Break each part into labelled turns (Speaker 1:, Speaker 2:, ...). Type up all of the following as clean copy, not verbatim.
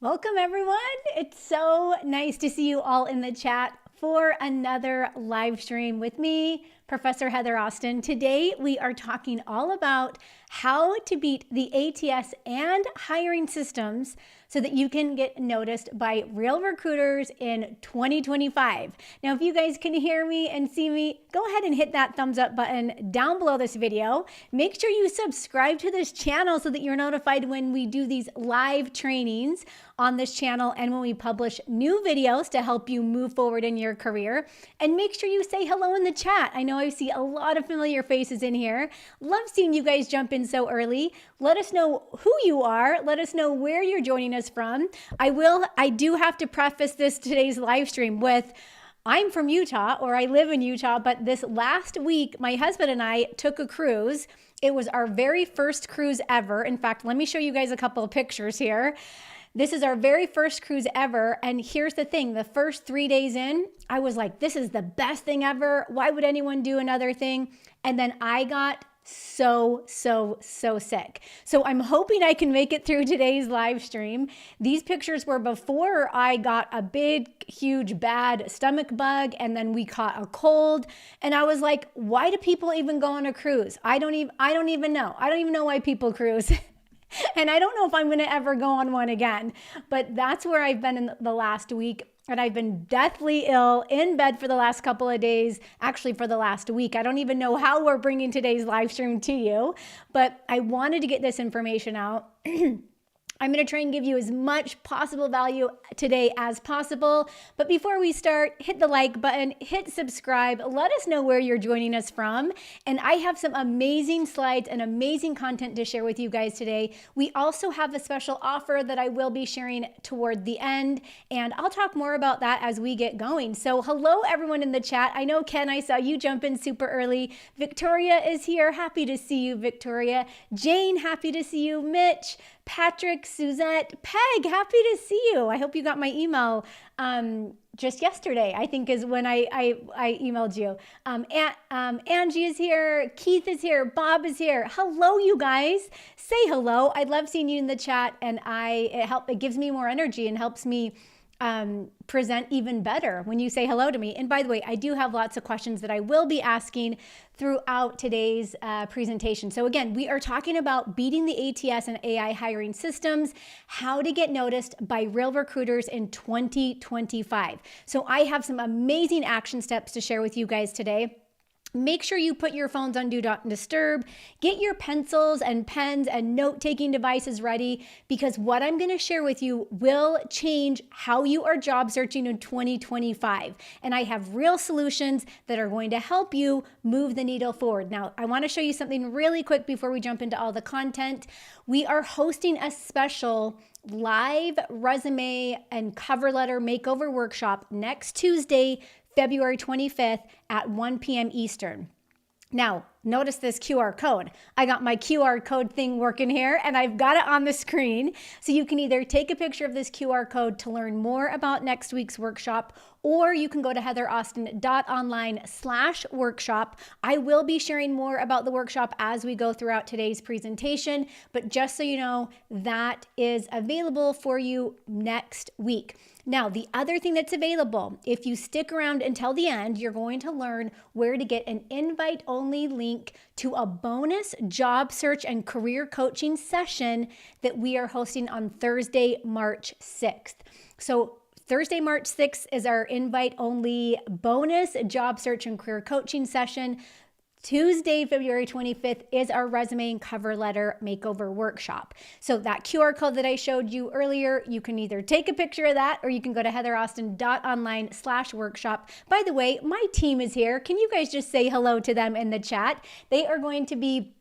Speaker 1: Welcome, everyone. It's so nice to see you all in the chat for another live stream with me, Professor Heather Austin. Today, we are talking all about how to beat the ATS and hiring systems so that you can get noticed by real recruiters in 2025. Now, if you guys can hear me and see me, go ahead and hit that thumbs up button down below this video. Make sure you subscribe to this channel so that you're notified when we do these live trainings on this channel and when we publish new videos to help you move forward in your career. And make sure you say hello in the chat. I know I see a lot of familiar faces in here. Love seeing you guys jump in so early. Let us know who you are. Let us know where you're joining us from. I do have to preface today's live stream with, I'm from Utah, or I live in Utah, but this last week, my husband and I took a cruise. It was our very first cruise ever. In fact, let me show you guys a couple of pictures here. This is our very first cruise ever. And here's the thing, the first 3 days in, I was like, this is the best thing ever. Why would anyone do another thing? And then I got so sick. So I'm hoping I can make it through today's live stream. These pictures were before I got a big, huge, bad stomach bug, and then we caught a cold. And I was like, why do people even go on a cruise? I don't even know. I don't even know why people cruise. And I don't know if I'm going to ever go on one again, but that's where I've been in the last week. And I've been deathly ill in bed for the last couple of days, actually for the last week. I don't even know how we're bringing today's live stream to you, but I wanted to get this information out. I'm going to try and give you as much possible value today as possible. But before we start, hit the like button, hit subscribe, let us know where you're joining us from. And I have some amazing slides and amazing content to share with you guys today. We also have a special offer that I will be sharing toward the end, and I'll talk more about that as we get going. So hello, everyone in the chat. I know, Ken, I saw you jump in super early. Victoria is here. Happy to see you, Victoria. Jane, happy to see you. Mitch, Patrick, Suzette, Peg, happy to see you. I hope you got my email just yesterday, I think is when I emailed you. Angie is here, Keith is here, Bob is here. Hello, you guys. Say hello. I love seeing you in the chat, and it gives me more energy and helps me present even better when you say hello to me. And by the way, I do have lots of questions that I will be asking throughout today's presentation. So again, we are talking about beating the ATS and AI hiring systems, how to get noticed by real recruiters in 2025. So I have some amazing action steps to share with you guys today. Make sure you put your phones on Do Not Disturb. Get your pencils and pens and note-taking devices ready, because what I'm going to share with you will change how you are job searching in 2025. And I have real solutions that are going to help you move the needle forward. Now, I want to show you something really quick before we jump into all the content. We are hosting a special live resume and cover letter makeover workshop next Tuesday, February 25th at 1 p.m. Eastern. Now, notice this QR code. I got my QR code thing working here, and I've got it on the screen. So you can either take a picture of this QR code to learn more about next week's workshop, or you can go to heatheraustin.online/workshop. I will be sharing more about the workshop as we go throughout today's presentation, but just so you know, that is available for you next week. Now, the other thing that's available, if you stick around until the end, you're going to learn where to get an invite-only link to a bonus job search and career coaching session that we are hosting on Thursday, March 6th. So Thursday, March 6th is our invite-only bonus job search and career coaching session. Tuesday, February 25th is our resume and cover letter makeover workshop. So that QR code that I showed you earlier, you can either take a picture of that, or you can go to heatheraustin.online/workshop. By the way, my team is here. Can you guys just say hello to them in the chat? They are going to be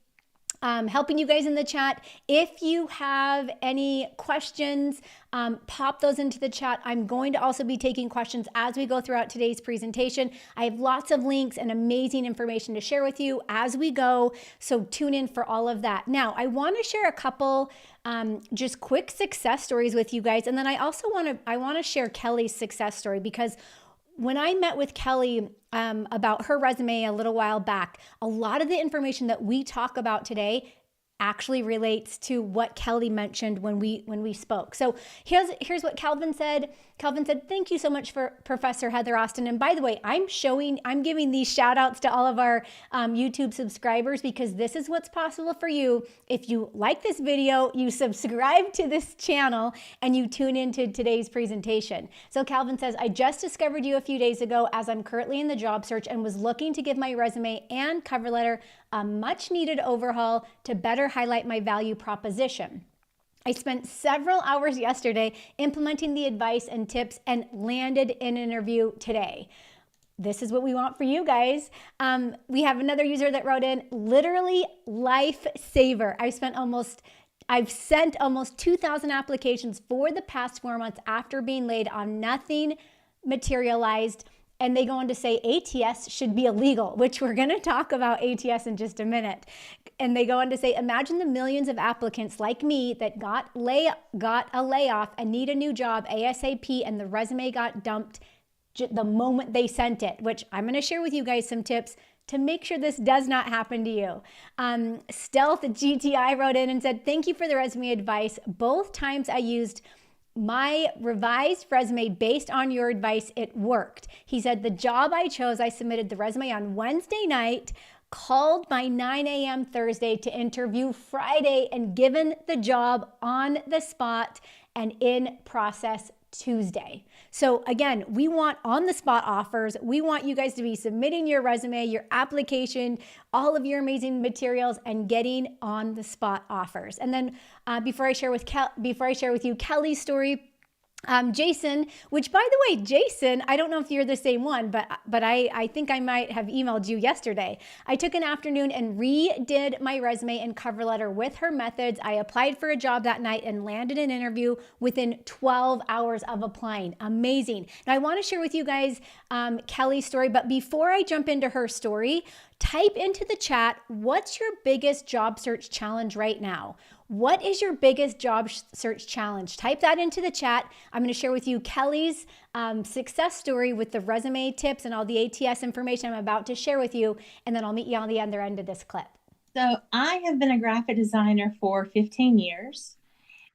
Speaker 1: helping you guys in the chat. If you have any questions, pop those into the chat. I'm going to also be taking questions as we go throughout today's presentation. I have lots of links and amazing information to share with you as we go, so tune in for all of that. Now, I want to share a couple just quick success stories with you guys, and then I also want to share Kelly's success story, because when I met with Kelly about her resume a little while back, a lot of the information that we talk about today actually relates to what Kelly mentioned when we spoke. So here's what Calvin said. Calvin said, thank you so much for Professor Heather Austin. And by the way, I'm giving these shout outs to all of our YouTube subscribers, because this is what's possible for you if you like this video, you subscribe to this channel, and you tune into today's presentation. So Calvin says, I just discovered you a few days ago as I'm currently in the job search and was looking to give my resume and cover letter a much needed overhaul to better highlight my value proposition. I spent several hours yesterday implementing the advice and tips and landed an interview today. This is what we want for you guys. We have another user that wrote in, literally lifesaver. I've sent almost 2,000 applications for the past 4 months after being laid on, nothing materialized. And they go on to say ATS should be illegal, which we're going to talk about ATS in just a minute. And they go on to say, imagine the millions of applicants like me that got a layoff and need a new job ASAP, and the resume got dumped the moment they sent it, which I'm going to share with you guys some tips to make sure this does not happen to you. Stealth GTI wrote in and said, thank you for the resume advice. Both times I used my revised resume based on your advice, it worked. He said, the job I chose, I submitted the resume on Wednesday night, called by 9 a.m. Thursday to interview Friday, and given the job on the spot and in process Tuesday. So again, we want on the spot offers. We want you guys to be submitting your resume, your application, all of your amazing materials, and getting on the spot offers. And then before I share with you Kelly's story, Jason, which by the way, Jason, I don't know if you're the same one, but I think I might have emailed you yesterday. I took an afternoon and redid my resume and cover letter with her methods. I applied for a job that night and landed an interview within 12 hours of applying. Amazing. Now I want to share with you guys Kelly's story, but before I jump into her story, type into the chat, what's your biggest job search challenge right now? What is your biggest job search challenge? Type that into the chat. I'm going to share with you Kelly's success story with the resume tips and all the ATS information I'm about to share with you, and then I'll meet you on the other end of this clip.
Speaker 2: So I have been a graphic designer for 15 years.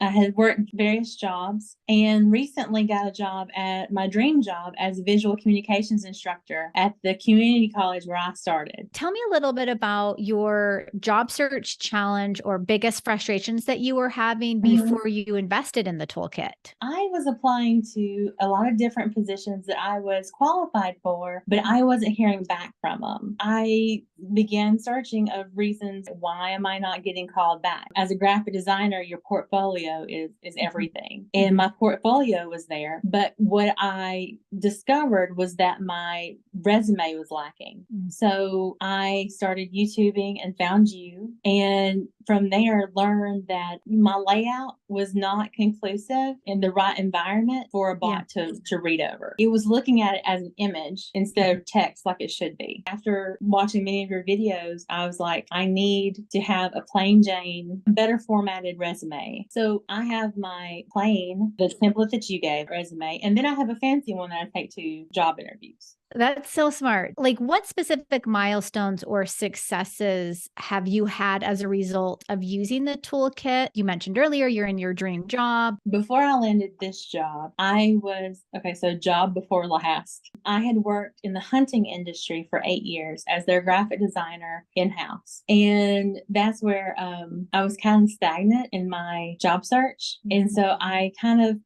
Speaker 2: I had worked various jobs and recently got a job at my dream job as a visual communications instructor at the community college where I started.
Speaker 3: Tell me a little bit about your job search challenge or biggest frustrations that you were having before you invested in the toolkit.
Speaker 2: I was applying to a lot of different positions that I was qualified for, but I wasn't hearing back from them. I began searching of reasons, why am I not getting called back? As a graphic designer, your portfolio is everything. And my portfolio was there. But what I discovered was that my resume was lacking. So I started YouTubing and found you. And from there, learned that my layout was not conclusive in the right environment for a bot to read over. It was looking at it as an image instead of text like it should be. After watching many of your videos, I was like, I need to have a plain Jane, better formatted resume. So I have my plain, the template that you gave resume, and then I have a fancy one that I take to job interviews.
Speaker 3: That's so smart. Like, what specific milestones or successes have you had as a result of using the toolkit? You mentioned earlier you're in your dream job.
Speaker 2: Before I landed this job, so job before last. I had worked in the hunting industry for 8 years as their graphic designer in-house. And that's where I was kind of stagnant in my job search. And so I kind of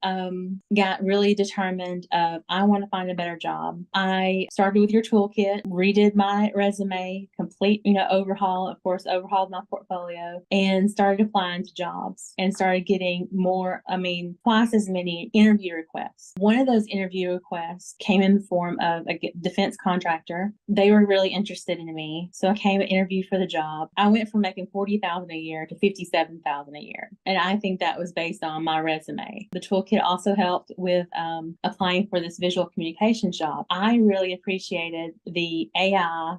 Speaker 2: got really determined I want to find a better job. I started with your toolkit, redid my resume, complete, overhaul, of course, overhauled my portfolio, and started applying to jobs and started getting twice as many interview requests. One of those interview requests came in the form of a defense contractor. They were really interested in me. So I came and interviewed for the job. I went from making $40,000 a year to $57,000 a year. And I think that was based on my resume. The toolkit also helped with applying for this visual communications job. I really really appreciated the AI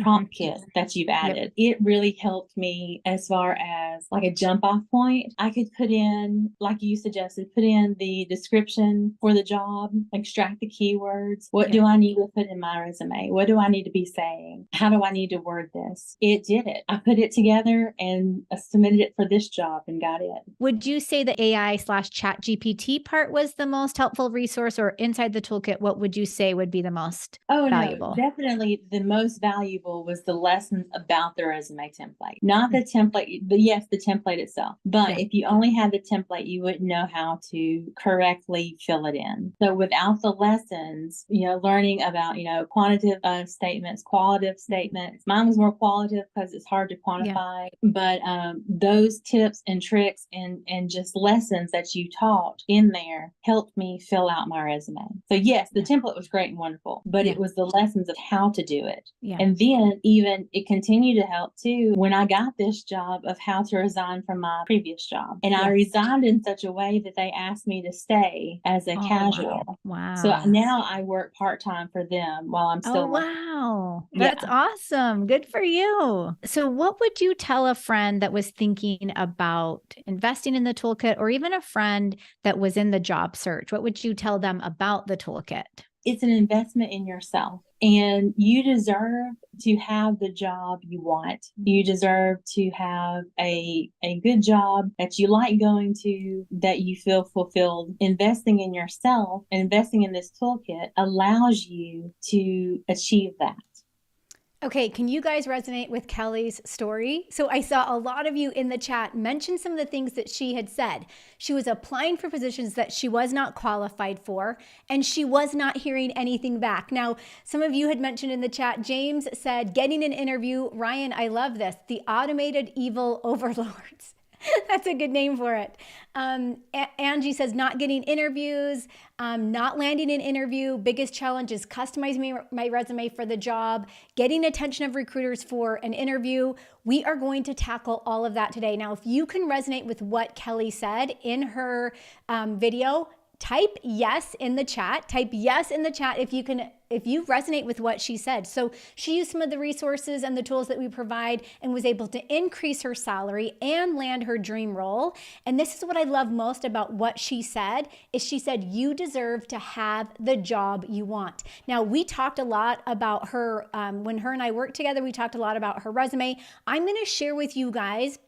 Speaker 2: prompt kit that you've added. It really helped me as far as like a jump off point. I could put in, like you suggested, put in the description for the job, extract the keywords. What do I need to put in my resume? What do I need to be saying? How do I need to word this? It did it. I put it together and submitted it for this job and got it.
Speaker 3: Would you say the AI/chat GPT part was the most helpful resource, or inside the toolkit, what would you say would be the most valuable?
Speaker 2: No, definitely the most valuable was the lessons about the resume template. Not the template, but yes, the template itself. But if you only had the template, you wouldn't know how to correctly fill it in. So without the lessons, learning about, quantitative statements, qualitative statements. Mine was more qualitative because it's hard to quantify. But those tips and tricks and just lessons that you taught in there helped me fill out my resume. So yes, the template was great and wonderful, but it was the lessons of how to do it. And then even it continued to help too when I got this job of how to resign from my previous job. And I resigned in such a way that they asked me to stay as a casual.
Speaker 3: Wow.
Speaker 2: So now I work part-time for them while I'm still working.
Speaker 3: Wow. That's awesome. Good for you. So what would you tell a friend that was thinking about investing in the toolkit, or even a friend that was in the job search? What would you tell them about the toolkit?
Speaker 2: It's an investment in yourself, and you deserve to have the job you want. You deserve to have a good job that you like going to, that you feel fulfilled. Investing in yourself and investing in this toolkit allows you to achieve that.
Speaker 1: Okay, can you guys resonate with Kelly's story? So I saw a lot of you in the chat mention some of the things that she had said. She was applying for positions that she was not qualified for, and she was not hearing anything back. Now, some of you had mentioned in the chat, James said, getting an interview. Ryan, I love this. The automated evil overlords. That's a good name for it. Angie says, not getting interviews, not landing an interview. Biggest challenge is customizing my resume for the job, getting attention of recruiters for an interview. We are going to tackle all of that today. Now, if you can resonate with what Kelly said in her video, type yes in the chat. Type yes in the chat if you resonate with what she said. So she used some of the resources and the tools that we provide and was able to increase her salary and land her dream role. And this is what I love most about what she said, is she said, you deserve to have the job you want. Now, we talked a lot about her, when her and I worked together, we talked a lot about her resume. I'm going to share with you guys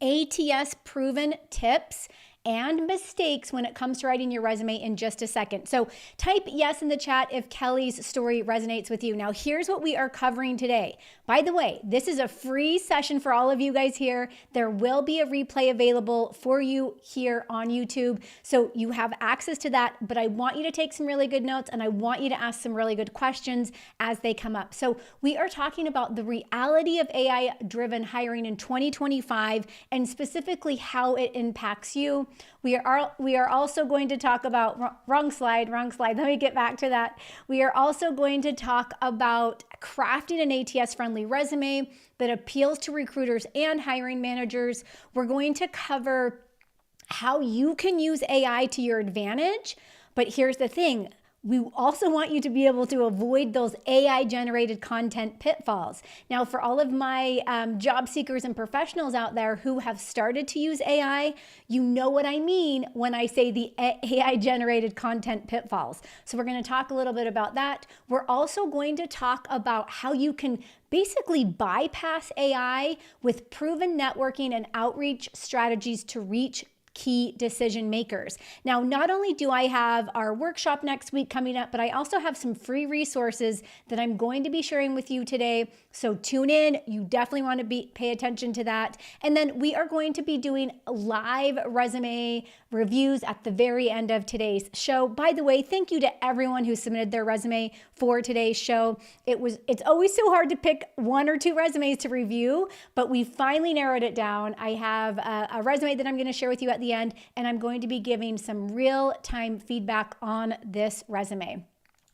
Speaker 1: ATS proven tips and mistakes when it comes to writing your resume in just a second. So type yes in the chat if Kelly's story resonates with you. Now, here's what we are covering today. By the way, this is a free session for all of you guys here. There will be a replay available for you here on YouTube, so you have access to that, but I want you to take some really good notes and I want you to ask some really good questions as they come up. So we are talking about the reality of AI-driven hiring in 2025 and specifically how it impacts you. We are also going to talk about, wrong slide, let me get back to that. We are also going to talk about crafting an ATS-friendly resume that appeals to recruiters and hiring managers. We're going to cover how you can use AI to your advantage, but here's the thing. We also want you to be able to avoid those AI-generated content pitfalls. Now, for all of my job seekers and professionals out there who have started to use AI, you know what I mean when I say the AI-generated content pitfalls. So we're going to talk a little bit about that. We're also going to talk about how you can basically bypass AI with proven networking and outreach strategies to reach key decision makers. Now, not only do I have our workshop next week coming up, but I also have some free resources that I'm going to be sharing with you today. So tune in. You definitely want to pay attention to that. And then we are going to be doing live resume reviews at the very end of today's show. By the way, thank you to everyone who submitted their resume for today's show. It's always so hard to pick one or two resumes to review, but we finally narrowed it down. I have a resume that I'm going to share with you at the end, and I'm going to be giving some real-time feedback on this resume.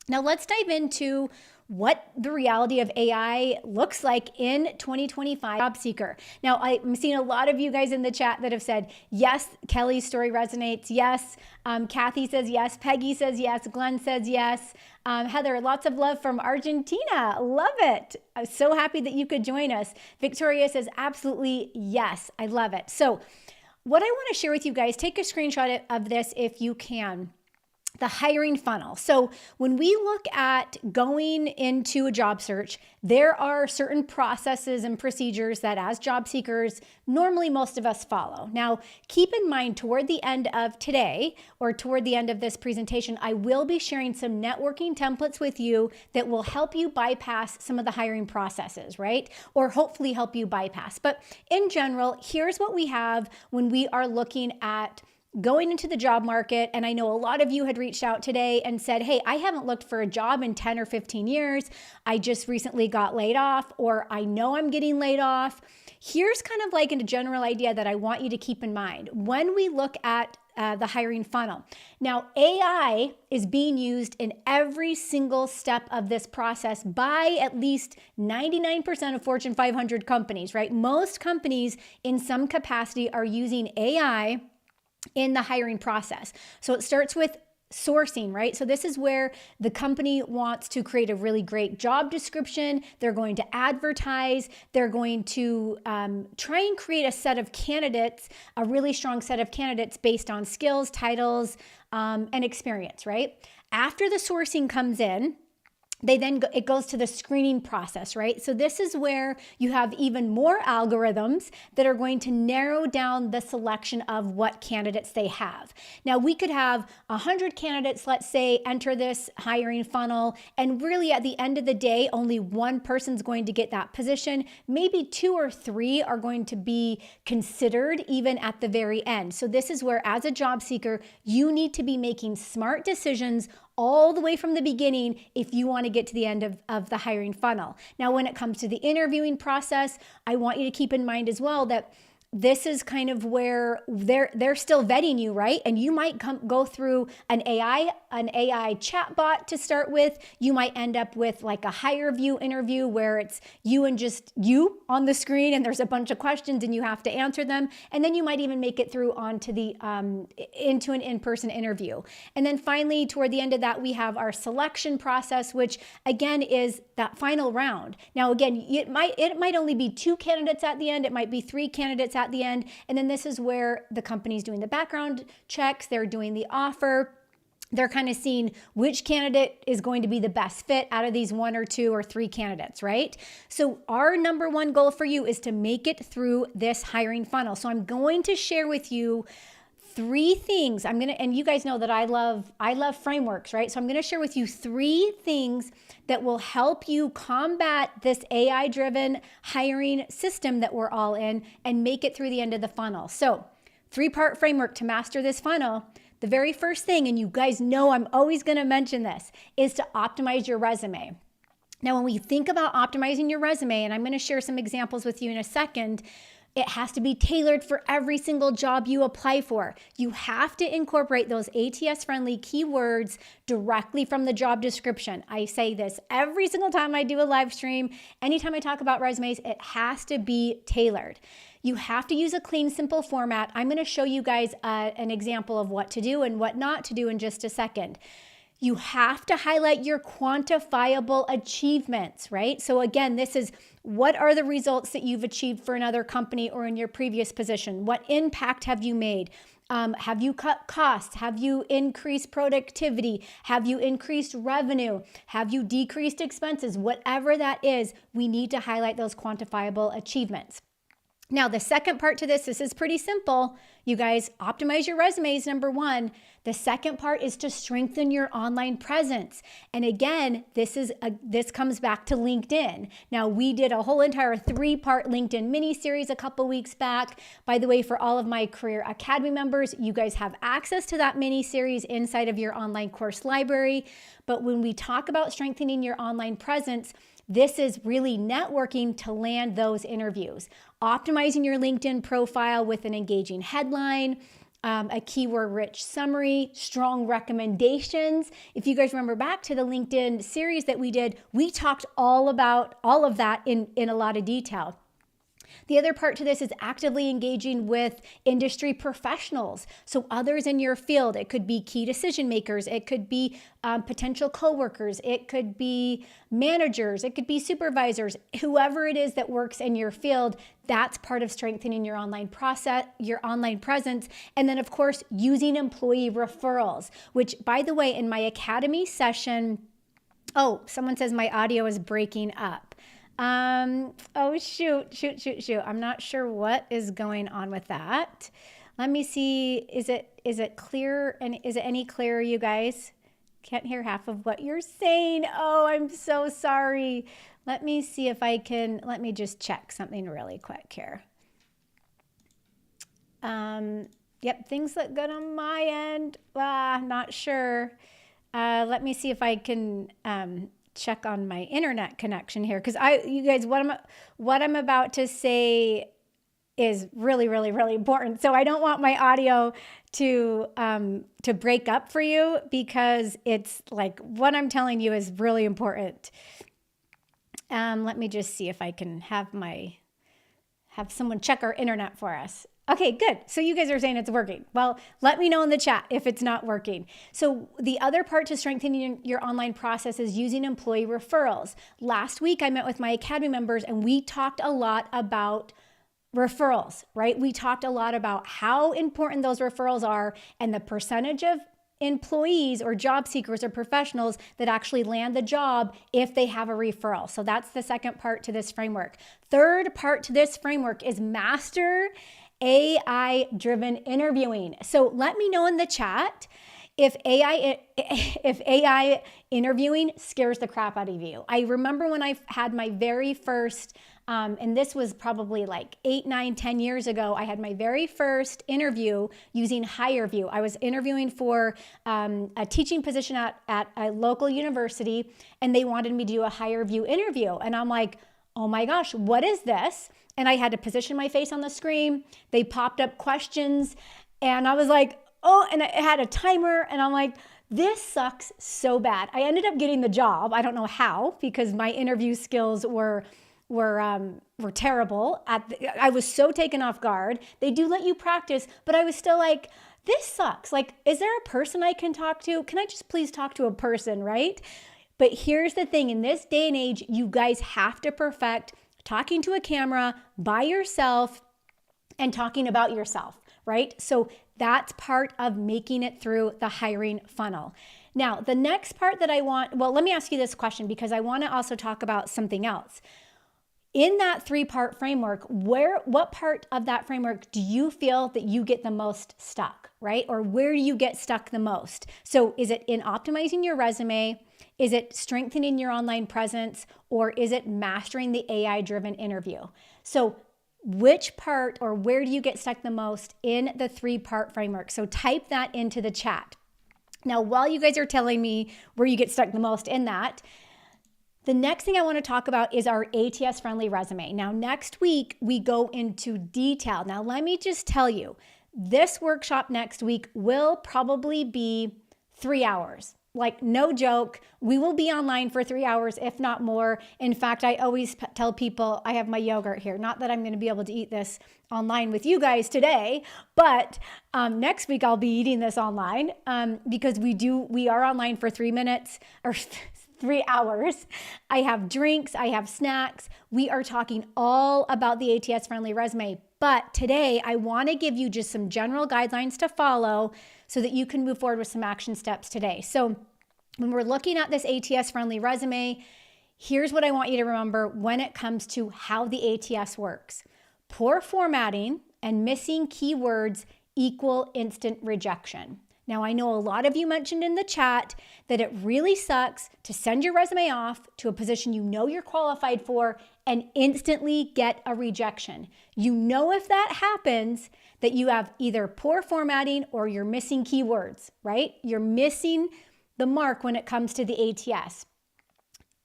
Speaker 1: Now let's dive into what the reality of AI looks like in 2025 job seeker. Now, I'm seeing a lot of you guys in the chat that have said, yes, Kelly's story resonates. Yes. Kathy says yes. Peggy says yes. Glenn says yes. Heather, lots of love from Argentina. Love it. I'm so happy that you could join us. Victoria says absolutely yes. I love it. So what I want to share with you guys, take a screenshot of this if you can. The hiring funnel. So when we look at going into a job search, there are certain processes and procedures that as job seekers, normally most of us follow. Now, keep in mind toward the end of today or toward the end of this presentation, I will be sharing some networking templates with you that will help you bypass some of the hiring processes, right? Or hopefully help you bypass. But in general, here's what we have when we are looking at going into the job market. And I know a lot of you had reached out today and said, hey, I haven't looked for a job in 10 or 15 years. I just recently got laid off, or I know I'm getting laid off. Here's kind of like a general idea that I want you to keep in mind when we look at the hiring funnel. Now, AI is being used in every single step of this process by at least 99% of Fortune 500 companies, right? Most companies in some capacity are using AI in the hiring process. So it starts with sourcing, right? So this is where the company wants to create a really great job description. They're going to advertise. They're going to try and create a set of candidates, a really strong set of candidates based on skills, titles, and experience, right? After the sourcing comes in, it goes to the screening process, right? So this is where you have even more algorithms that are going to narrow down the selection of what candidates they have. Now, we could have 100 candidates, let's say, enter this hiring funnel, and really at the end of the day, only one person's going to get that position. Maybe 2 or 3 are going to be considered even at the very end. So this is where, as a job seeker, you need to be making smart decisions all the way from the beginning if you want to get to the end of the hiring funnel. Now, when it comes to the interviewing process, I want you to keep in mind as well that this is kind of where they're still vetting you, right? And you might go through an AI chatbot to start with. You might end up with like a higher view interview where it's you and just you on the screen, and there's a bunch of questions and you have to answer them. And then you might even make it through onto the into an in-person interview. And then finally, toward the end of that, we have our selection process, which again is that final round. Now, again, it might only be 2 candidates at the end. It might be 3 candidates at the end. And then this is where the company's doing the background checks. They're doing the offer. They're kind of seeing which candidate is going to be the best fit out of these 1 or 2 or 3 candidates, right? So our number one goal for you is to make it through this hiring funnel. So I'm going to share with you 3 things. And you guys know that I love frameworks, right? So I'm going to share with you 3 things that will help you combat this AI-driven hiring system that we're all in and make it through the end of the funnel. So 3-part framework to master this funnel. The very first thing, and you guys know I'm always going to mention this, is to optimize your resume. Now, when we think about optimizing your resume, and I'm going to share some examples with you in a second, it has to be tailored for every single job you apply for. You have to incorporate those ATS-friendly keywords directly from the job description. I say this every single time I do a live stream. Anytime I talk about resumes, it has to be tailored. You have to use a clean, simple format. I'm going to show you guys an example of what to do and what not to do in just a second. You have to highlight your quantifiable achievements, right? So again, this is what are the results that you've achieved for another company or in your previous position? What impact have you made? Have you cut costs? Have you increased productivity? Have you increased revenue? Have you decreased expenses? Whatever that is, we need to highlight those quantifiable achievements. Now, the second part to this is pretty simple. You guys, optimize your resumes, number 1. The second part is to strengthen your online presence. And again, this comes back to LinkedIn. Now, we did a whole entire 3-part LinkedIn mini series a couple weeks back. By the way, for all of my Career Academy members, you guys have access to that mini series inside of your online course library. But when we talk about strengthening your online presence, this is really networking to land those interviews. Optimizing your LinkedIn profile with an engaging headline, a keyword-rich summary, strong recommendations. If you guys remember back to the LinkedIn series that we did, we talked all about all of that in a lot of detail. The other part to this is actively engaging with industry professionals. So others in your field, it could be key decision makers, it could be potential coworkers, it could be managers, it could be supervisors, whoever it is that works in your field. That's part of strengthening your online process, your online presence. And then of course, using employee referrals, which by the way, in my Academy session, oh, someone says my audio is breaking up. Oh, shoot. I'm not sure what is going on with that. Let me see. Is it clear? And is it any clearer, you guys? Can't hear half of what you're saying. Oh, I'm so sorry. Let me see if I can, let me just check something really quick here. Yep, things look good on my end. Not sure. Let me see if I can, check on my internet connection here, because you guys, what I'm about to say is really, really, really important. So I don't want my audio to break up for you, because it's like what I'm telling you is really important. Let me just see if I can have someone check our internet for us. Okay, good. So you guys are saying it's working. Well, let me know in the chat if it's not working. So the other part to strengthening your online process is using employee referrals. Last week, I met with my Academy members and we talked a lot about referrals, right? We talked a lot about how important those referrals are and the percentage of employees or job seekers or professionals that actually land the job if they have a referral. So that's the second part to this framework. Third part to this framework is master AI-driven interviewing. So let me know in the chat if AI interviewing scares the crap out of you. I remember when I had my very first, and this was probably like 8, 9, 10 years ago, I had my very first interview using HireVue. I was interviewing for a teaching position at a local university, and they wanted me to do a HireVue interview. And I'm like, oh my gosh, what is this? And I had to position my face on the screen. They popped up questions and I was like, oh, and it had a timer and I'm like, this sucks so bad. I ended up getting the job. I don't know how, because my interview skills were terrible. I was so taken off guard. They do let you practice, but I was still like, this sucks. Like, is there a person I can talk to? Can I just please talk to a person, right? But here's the thing, in this day and age, you guys have to perfect talking to a camera by yourself and talking about yourself, right? So that's part of making it through the hiring funnel. Now, the next part that let me ask you this question, because I want to also talk about something else. In that 3-part framework, what part of that framework do you feel that you get the most stuck, right? Or where do you get stuck the most? So is it in optimizing your resume? Is it strengthening your online presence? Or is it mastering the AI-driven interview? So which part or where do you get stuck the most in the 3-part framework? So type that into the chat. Now, while you guys are telling me where you get stuck the most in that, the next thing I want to talk about is our ATS-friendly resume. Now, next week, we go into detail. Now, let me just tell you, this workshop next week will probably be 3 hours. Like, no joke, we will be online for 3 hours, if not more. In fact, I always tell people, I have my yogurt here. Not that I'm going to be able to eat this online with you guys today, but next week I'll be eating this online because we are online for 3 minutes or 3 hours. I have drinks, I have snacks. We are talking all about the ATS-friendly resume. But today I want to give you just some general guidelines to follow so that you can move forward with some action steps today. So when we're looking at this ATS-friendly resume, here's what I want you to remember when it comes to how the ATS works. Poor formatting and missing keywords equal instant rejection. Now, I know a lot of you mentioned in the chat that it really sucks to send your resume off to a position you know you're qualified for and instantly get a rejection. You know if that happens that you have either poor formatting or you're missing keywords, right? You're missing the mark when it comes to the ATS.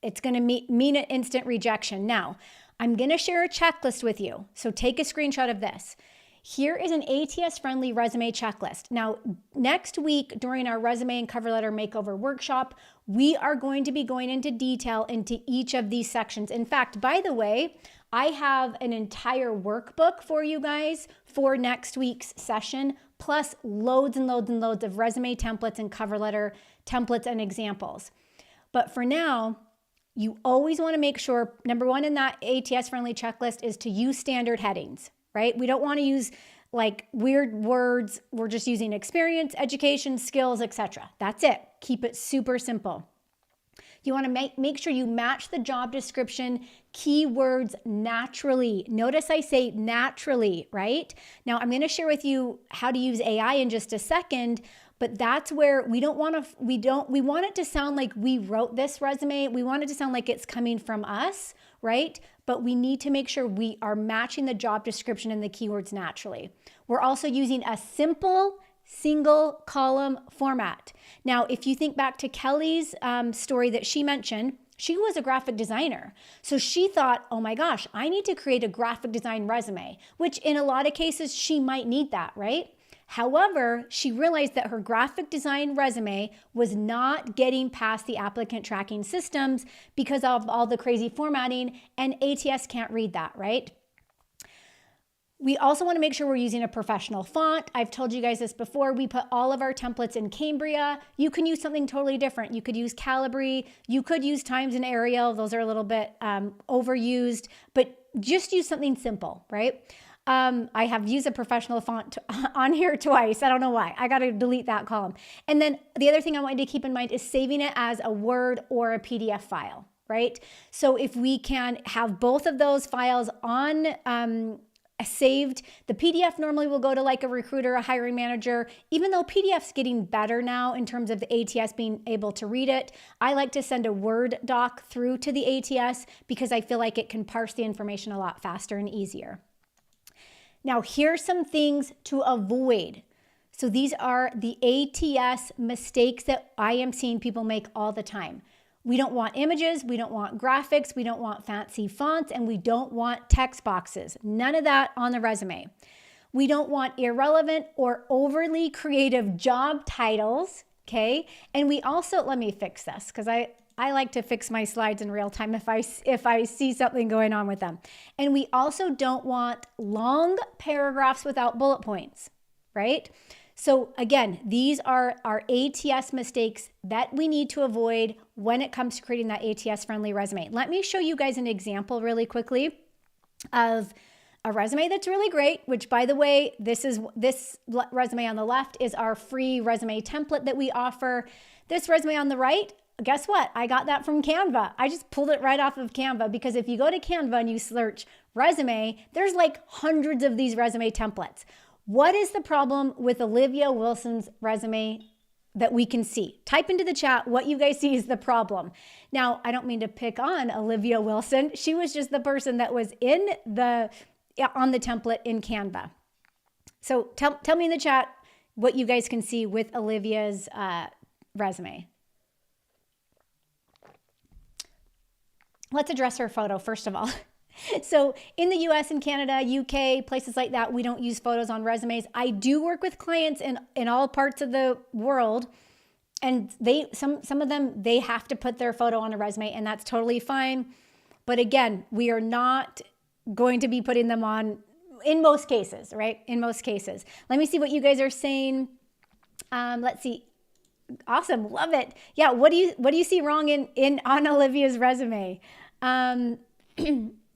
Speaker 1: It's going to mean an instant rejection. Now, I'm going to share a checklist with you. So take a screenshot of this. Here is an ATS-friendly resume checklist. Now, next week during our resume and cover letter makeover workshop, we are going to be going into detail into each of these sections. In fact, by the way, I have an entire workbook for you guys for next week's session, plus loads and loads and loads of resume templates and cover letter templates and examples. But for now, you always want to make sure, number one in that ATS-friendly checklist is to use standard headings, right? We don't want to use like weird words. We're just using experience, education, skills, etc. That's it. Keep it super simple. You want to make sure you match the job description keywords naturally. Notice I say naturally, right? Now I'm going to share with you how to use AI in just a second, but that's where we want it to sound like we wrote this resume. We want it to sound like it's coming from us, right? But we need to make sure we are matching the job description and the keywords naturally. We're also using a simple single column format. Now, if you think back to Kelly's story that she mentioned, she was a graphic designer. So she thought, oh my gosh, I need to create a graphic design resume, which in a lot of cases, she might need that, right? However, she realized that her graphic design resume was not getting past the applicant tracking systems because of all the crazy formatting, and ATS can't read that, right? We also want to make sure we're using a professional font. I've told you guys this before. We put all of our templates in Cambria. You can use something totally different. You could use Calibri. You could use Times and Arial. Those are a little bit overused, but just use something simple, right? I have used a professional font on here twice. I don't know why. I got to delete that column. And then the other thing I want you to keep in mind is saving it as a Word or a PDF file, right? So if we can have both of those files on saved, the PDF normally will go to like a recruiter, a hiring manager. Even though PDF's getting better now in terms of the ATS being able to read it, I like to send a Word doc through to the ATS because I feel like it can parse the information a lot faster and easier. Now, here's some things to avoid. So these are the ATS mistakes that I am seeing people make all the time. We don't want images, we don't want graphics, we don't want fancy fonts, and we don't want text boxes. None of that on the resume. We don't want irrelevant or overly creative job titles, okay? And we also, let me fix this because I like to fix my slides in real time if I see something going on with them. And we also don't want long paragraphs without bullet points, right? So again, these are our ATS mistakes that we need to avoid when it comes to creating that ATS-friendly resume. Let me show you guys an example really quickly of a resume that's really great, which by the way, this resume on the left is our free resume template that we offer. This resume on the right, guess what? I got that from Canva. I just pulled it right off of Canva because if you go to Canva and you search resume, there's like hundreds of these resume templates. What is the problem with Olivia Wilson's resume that we can see? Type into the chat what you guys see is the problem. Now, I don't mean to pick on Olivia Wilson. She was just the person that was on the template in Canva. So tell me in the chat what you guys can see with Olivia's resume. Let's address her photo first of all. So in the US and Canada, UK, places like that, we don't use photos on resumes. I do work with clients in all parts of the world, and some of them, they have to put their photo on a resume, and that's totally fine. But again, we are not going to be putting them on in most cases, right? In most cases. Let me see what you guys are saying. Let's see. Awesome. Love it. Yeah. What do you see wrong on Olivia's resume?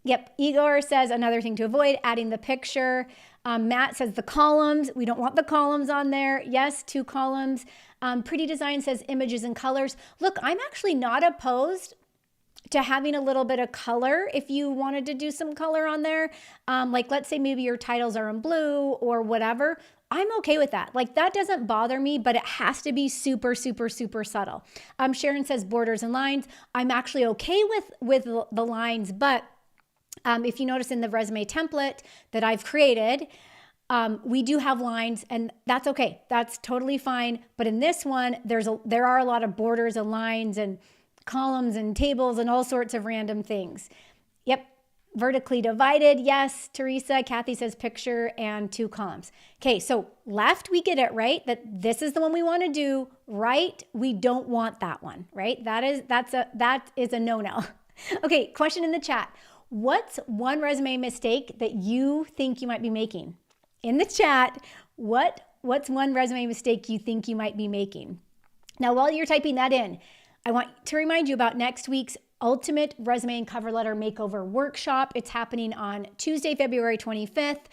Speaker 1: Yep. Igor says another thing to avoid, adding the picture. Matt says the columns. We don't want the columns on there. Yes, 2 columns. Pretty Design says images and colors. Look, I'm actually not opposed to having a little bit of color if you wanted to do some color on there. Like let's say maybe your titles are in blue or whatever. I'm okay with that. Like that doesn't bother me, but it has to be super, super, super subtle. Sharon says borders and lines. I'm actually okay with the lines, but if you notice in the resume template that I've created, we do have lines, and that's okay. That's totally fine. But in this one, there are a lot of borders and lines and columns and tables and all sorts of random things. Yep. Vertically divided, yes, Teresa. Kathy says picture and 2 columns. Okay, so left, we get it, right? That this is the one we want to do. Right, we don't want that one, right? That is a no-no. Okay, question in the chat. What's one resume mistake that you think you might be making? In the chat, what's one resume mistake you think you might be making? Now, while you're typing that in, I want to remind you about next week's Ultimate Resume and Cover Letter Makeover Workshop. It's happening on Tuesday, February 25th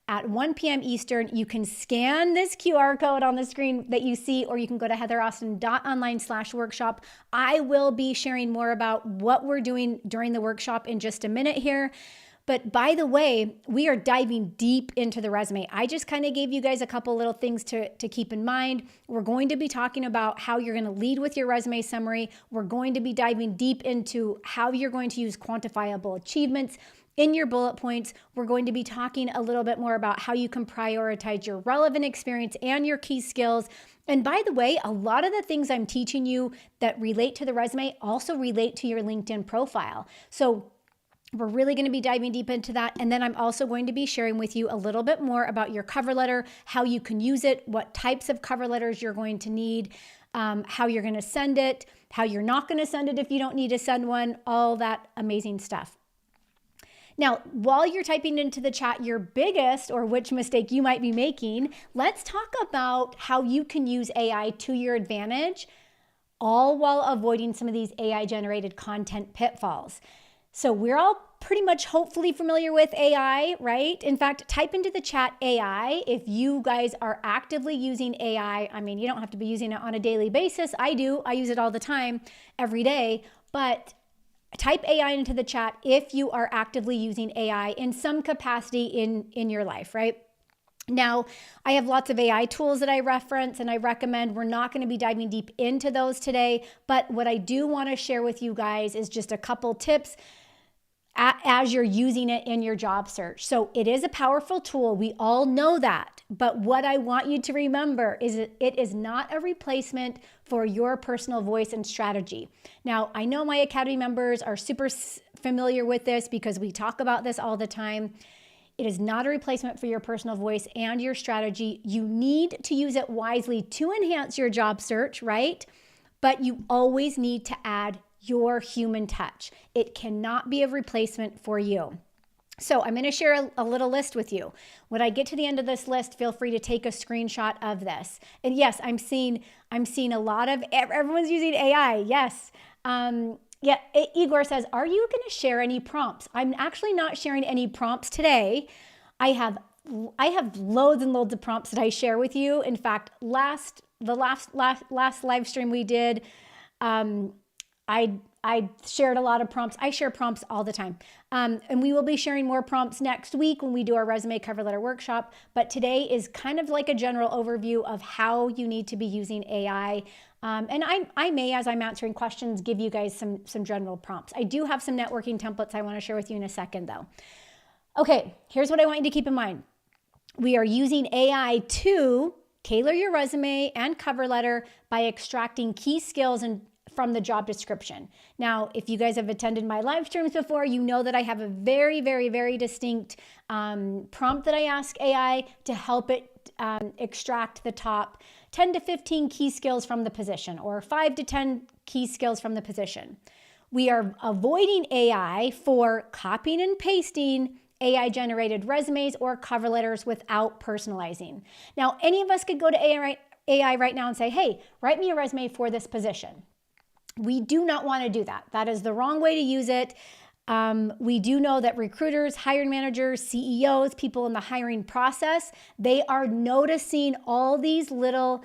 Speaker 1: at 1 p.m. Eastern. You can scan this QR code on the screen that you see, or you can go to heatheraustin.online/workshop. I will be sharing more about what we're doing during the workshop in just a minute here. But by the way, we are diving deep into the resume. I just kind of gave you guys a couple little things to keep in mind. We're going to be talking about how you're going to lead with your resume summary. We're going to be diving deep into how you're going to use quantifiable achievements in your bullet points. We're going to be talking a little bit more about how you can prioritize your relevant experience and your key skills. And by the way, a lot of the things I'm teaching you that relate to the resume also relate to your LinkedIn profile. So we're really going to be diving deep into that. And then I'm also going to be sharing with you a little bit more about your cover letter, how you can use it, what types of cover letters you're going to need, how you're going to send it, how you're not going to send it if you don't need to send one, all that amazing stuff. Now, while you're typing into the chat your biggest or which mistake you might be making, let's talk about how you can use AI to your advantage, all while avoiding some of these AI-generated content pitfalls. So we're all pretty much hopefully familiar with AI, right? In fact, type into the chat AI if you guys are actively using AI. I mean, you don't have to be using it on a daily basis. I do. I use it all the time, every day. But type AI into the chat if you are actively using AI in some capacity in your life, right? Now, I have lots of AI tools that I reference and I recommend. We're not going to be diving deep into those today, but what I do want to share with you guys is just a couple tips as you're using it in your job search. So it is a powerful tool. We all know that. But what I want you to remember is that it is not a replacement for your personal voice and strategy. Now, I know my Academy members are super familiar with this because we talk about this all the time. It is not a replacement for your personal voice and your strategy. You need to use it wisely to enhance your job search, right? But you always need to add your human touch. It cannot be a replacement for you. So I'm going to share a little list with you. When I get to the end of this list, feel free to take a screenshot of this. And yes, I'm seeing a lot of, everyone's using AI. Yes. Yeah, Igor says, are you going to share any prompts? I'm actually not sharing any prompts today. I have loads and loads of prompts that I share with you. In fact, the last live stream we did, I shared a lot of prompts. I share prompts all the time. And we will be sharing more prompts next week when we do our resume cover letter workshop. But today is kind of like a general overview of how you need to be using AI. And I may, as I'm answering questions, give you guys some general prompts. I do have some networking templates I want to share with you in a second, though. Okay, here's what I want you to keep in mind. We are using AI to tailor your resume and cover letter by extracting key skills from the job description. Now, if you guys have attended my live streams before, you know that I have a very, very, very distinct prompt that I ask AI to help it extract the top 10 to 15 key skills from the position, or 5 to 10 key skills from the position. We are avoiding AI for copying and pasting AI-generated resumes or cover letters without personalizing. Now, any of us could go to AI right now and say, hey, write me a resume for this position. We do not want to do that. That is the wrong way to use it. We do know that recruiters, hiring managers, CEOs, people in the hiring process, they are noticing all these little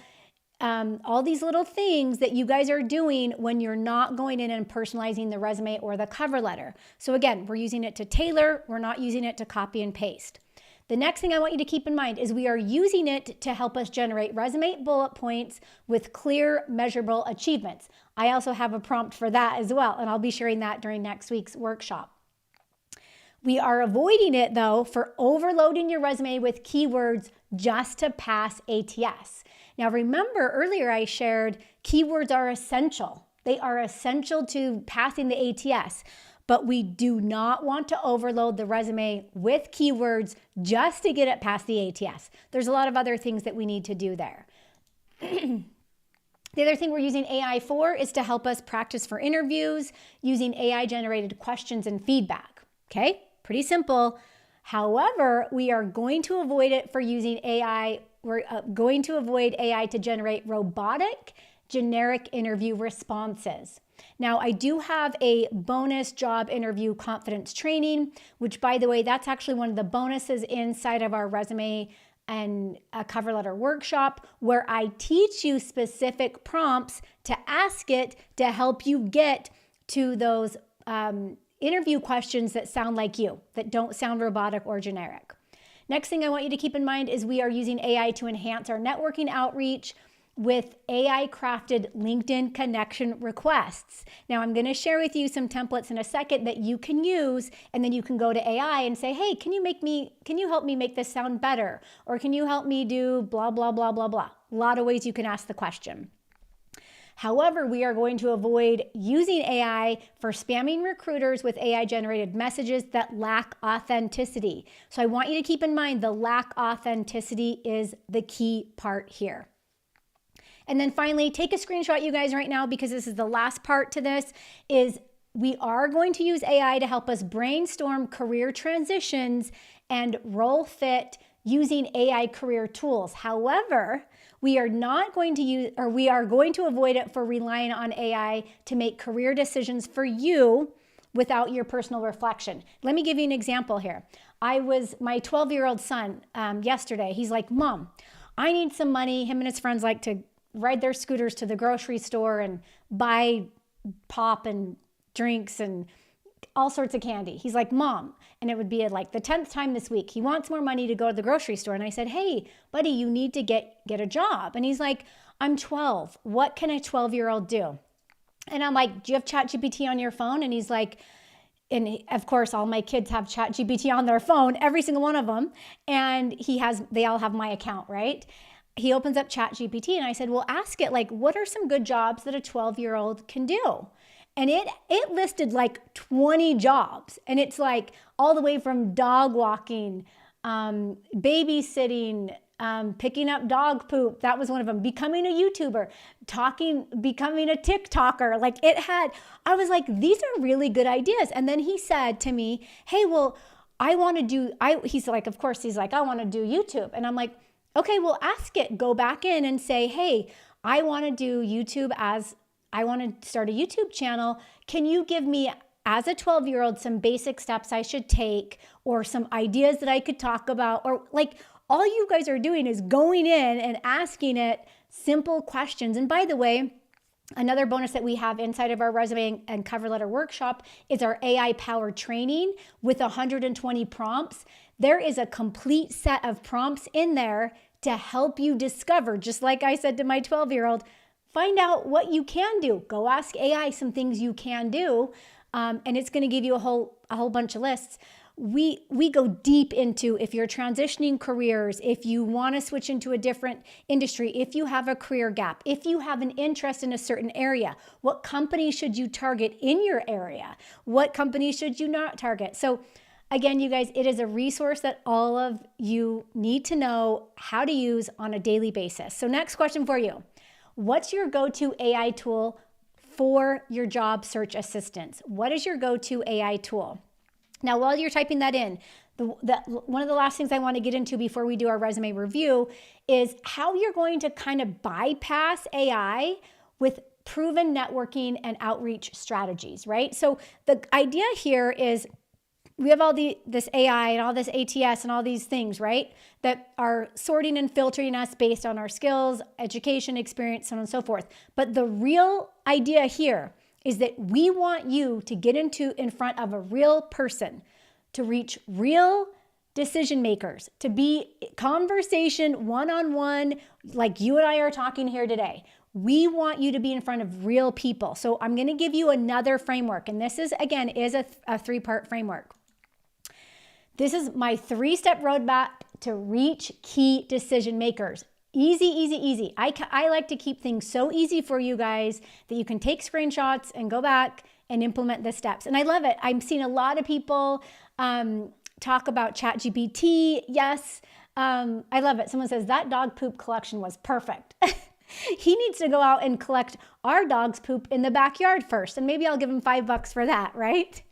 Speaker 1: things that you guys are doing when you're not going in and personalizing the resume or the cover letter. So again, we're using it to tailor. We're not using it to copy and paste. The next thing I want you to keep in mind is we are using it to help us generate resume bullet points with clear, measurable achievements. I also have a prompt for that as well, and I'll be sharing that during next week's workshop. We are avoiding it, though, for overloading your resume with keywords just to pass ATS. Now, remember earlier I shared keywords are essential. They are essential to passing the ATS. but we do not want to overload the resume with keywords just to get it past the ATS. There's a lot of other things that we need to do there. The other thing we're using AI for is to help us practice for interviews using AI-generated questions and feedback. Okay, pretty simple. However, we are going to avoid it for using AI. We're going to avoid AI to generate robotic, generic interview responses. Now, I do have a bonus job interview confidence training, which, by the way, that's actually one of the bonuses inside of our resume and a cover letter workshop, where I teach you specific prompts to ask it to help you get to those interview questions that sound like you, that don't sound robotic or generic. Next thing I want you to keep in mind is we are using AI to enhance our networking outreach with AI-crafted LinkedIn connection requests. Now, I'm going to share with you some templates in a second that you can use, and then you can go to AI and say, hey, can you help me make this sound better? Or can you help me do blah, blah, blah, blah, blah? A lot of ways you can ask the question. However, we are going to avoid using AI for spamming recruiters with AI-generated messages that lack authenticity. So I want you to keep in mind the lack authenticity is the key part here. And then finally, take a screenshot, you guys, right now, because this is the last part to this, is we are going to use AI to help us brainstorm career transitions and role fit using AI career tools. However, we are not going to use, or we are going to avoid it for relying on AI to make career decisions for you without your personal reflection. Let me give you an example here. My 12-year-old son yesterday, he's like, Mom, I need some money. Him and his friends like to ride their scooters to the grocery store and buy pop and drinks and all sorts of candy. He's like, Mom, and it would be like the 10th time this week, he wants more money to go to the grocery store. And I said, hey, buddy, you need to get a job. And he's like, I'm 12. What can a 12-year-old do? And I'm like, do you have ChatGPT on your phone? And he's like, and of course, all my kids have ChatGPT on their phone, every single one of them. And they all have my account, right? He opens up ChatGPT and I said, well, ask it, like, what are some good jobs that a 12-year-old can do? And it listed like 20 jobs. And it's like all the way from dog walking, babysitting, picking up dog poop. That was one of them. Becoming a YouTuber, becoming a TikToker. Like I was like, these are really good ideas. And then he said to me, hey, well, I want to he's like, I want to do YouTube. And I'm like, okay, well, ask it, go back in and say, hey, I want to do YouTube I want to start a YouTube channel. Can you give me, as a 12-year-old, some basic steps I should take or some ideas that I could talk about? Or like, all you guys are doing is going in and asking it simple questions. And by the way, another bonus that we have inside of our resume and cover letter workshop is our AI-powered training with 120 prompts. There is a complete set of prompts in there to help you discover, just like I said to my 12-year-old, find out what you can do. Go ask AI some things you can do, and it's going to give you a whole bunch of lists. We go deep into if you're transitioning careers, if you want to switch into a different industry, if you have a career gap, if you have an interest in a certain area, what company should you target in your area? What company should you not target? So again, you guys, it is a resource that all of you need to know how to use on a daily basis. So next question for you. What's your go-to AI tool for your job search assistance? What is your go-to AI tool? Now, while you're typing that in, one of the last things I want to get into before we do our resume review is how you're going to kind of bypass AI with proven networking and outreach strategies, right? So the idea here is we have all this AI and all this ATS and all these things, right, that are sorting and filtering us based on our skills, education, experience, so on and so forth. But the real idea here is that we want you to get in front of a real person, to reach real decision makers, to be conversation one-on-one like you and I are talking here today. We want you to be in front of real people. So I'm going to give you another framework. And this is a three-part framework. This is my 3-step roadmap to reach key decision makers. Easy, easy, easy. I like to keep things so easy for you guys that you can take screenshots and go back and implement the steps. And I love it. I'm seeing a lot of people talk about ChatGPT. Yes, I love it. Someone says that dog poop collection was perfect. He needs to go out and collect our dog's poop in the backyard first, and maybe I'll give him $5 for that, right?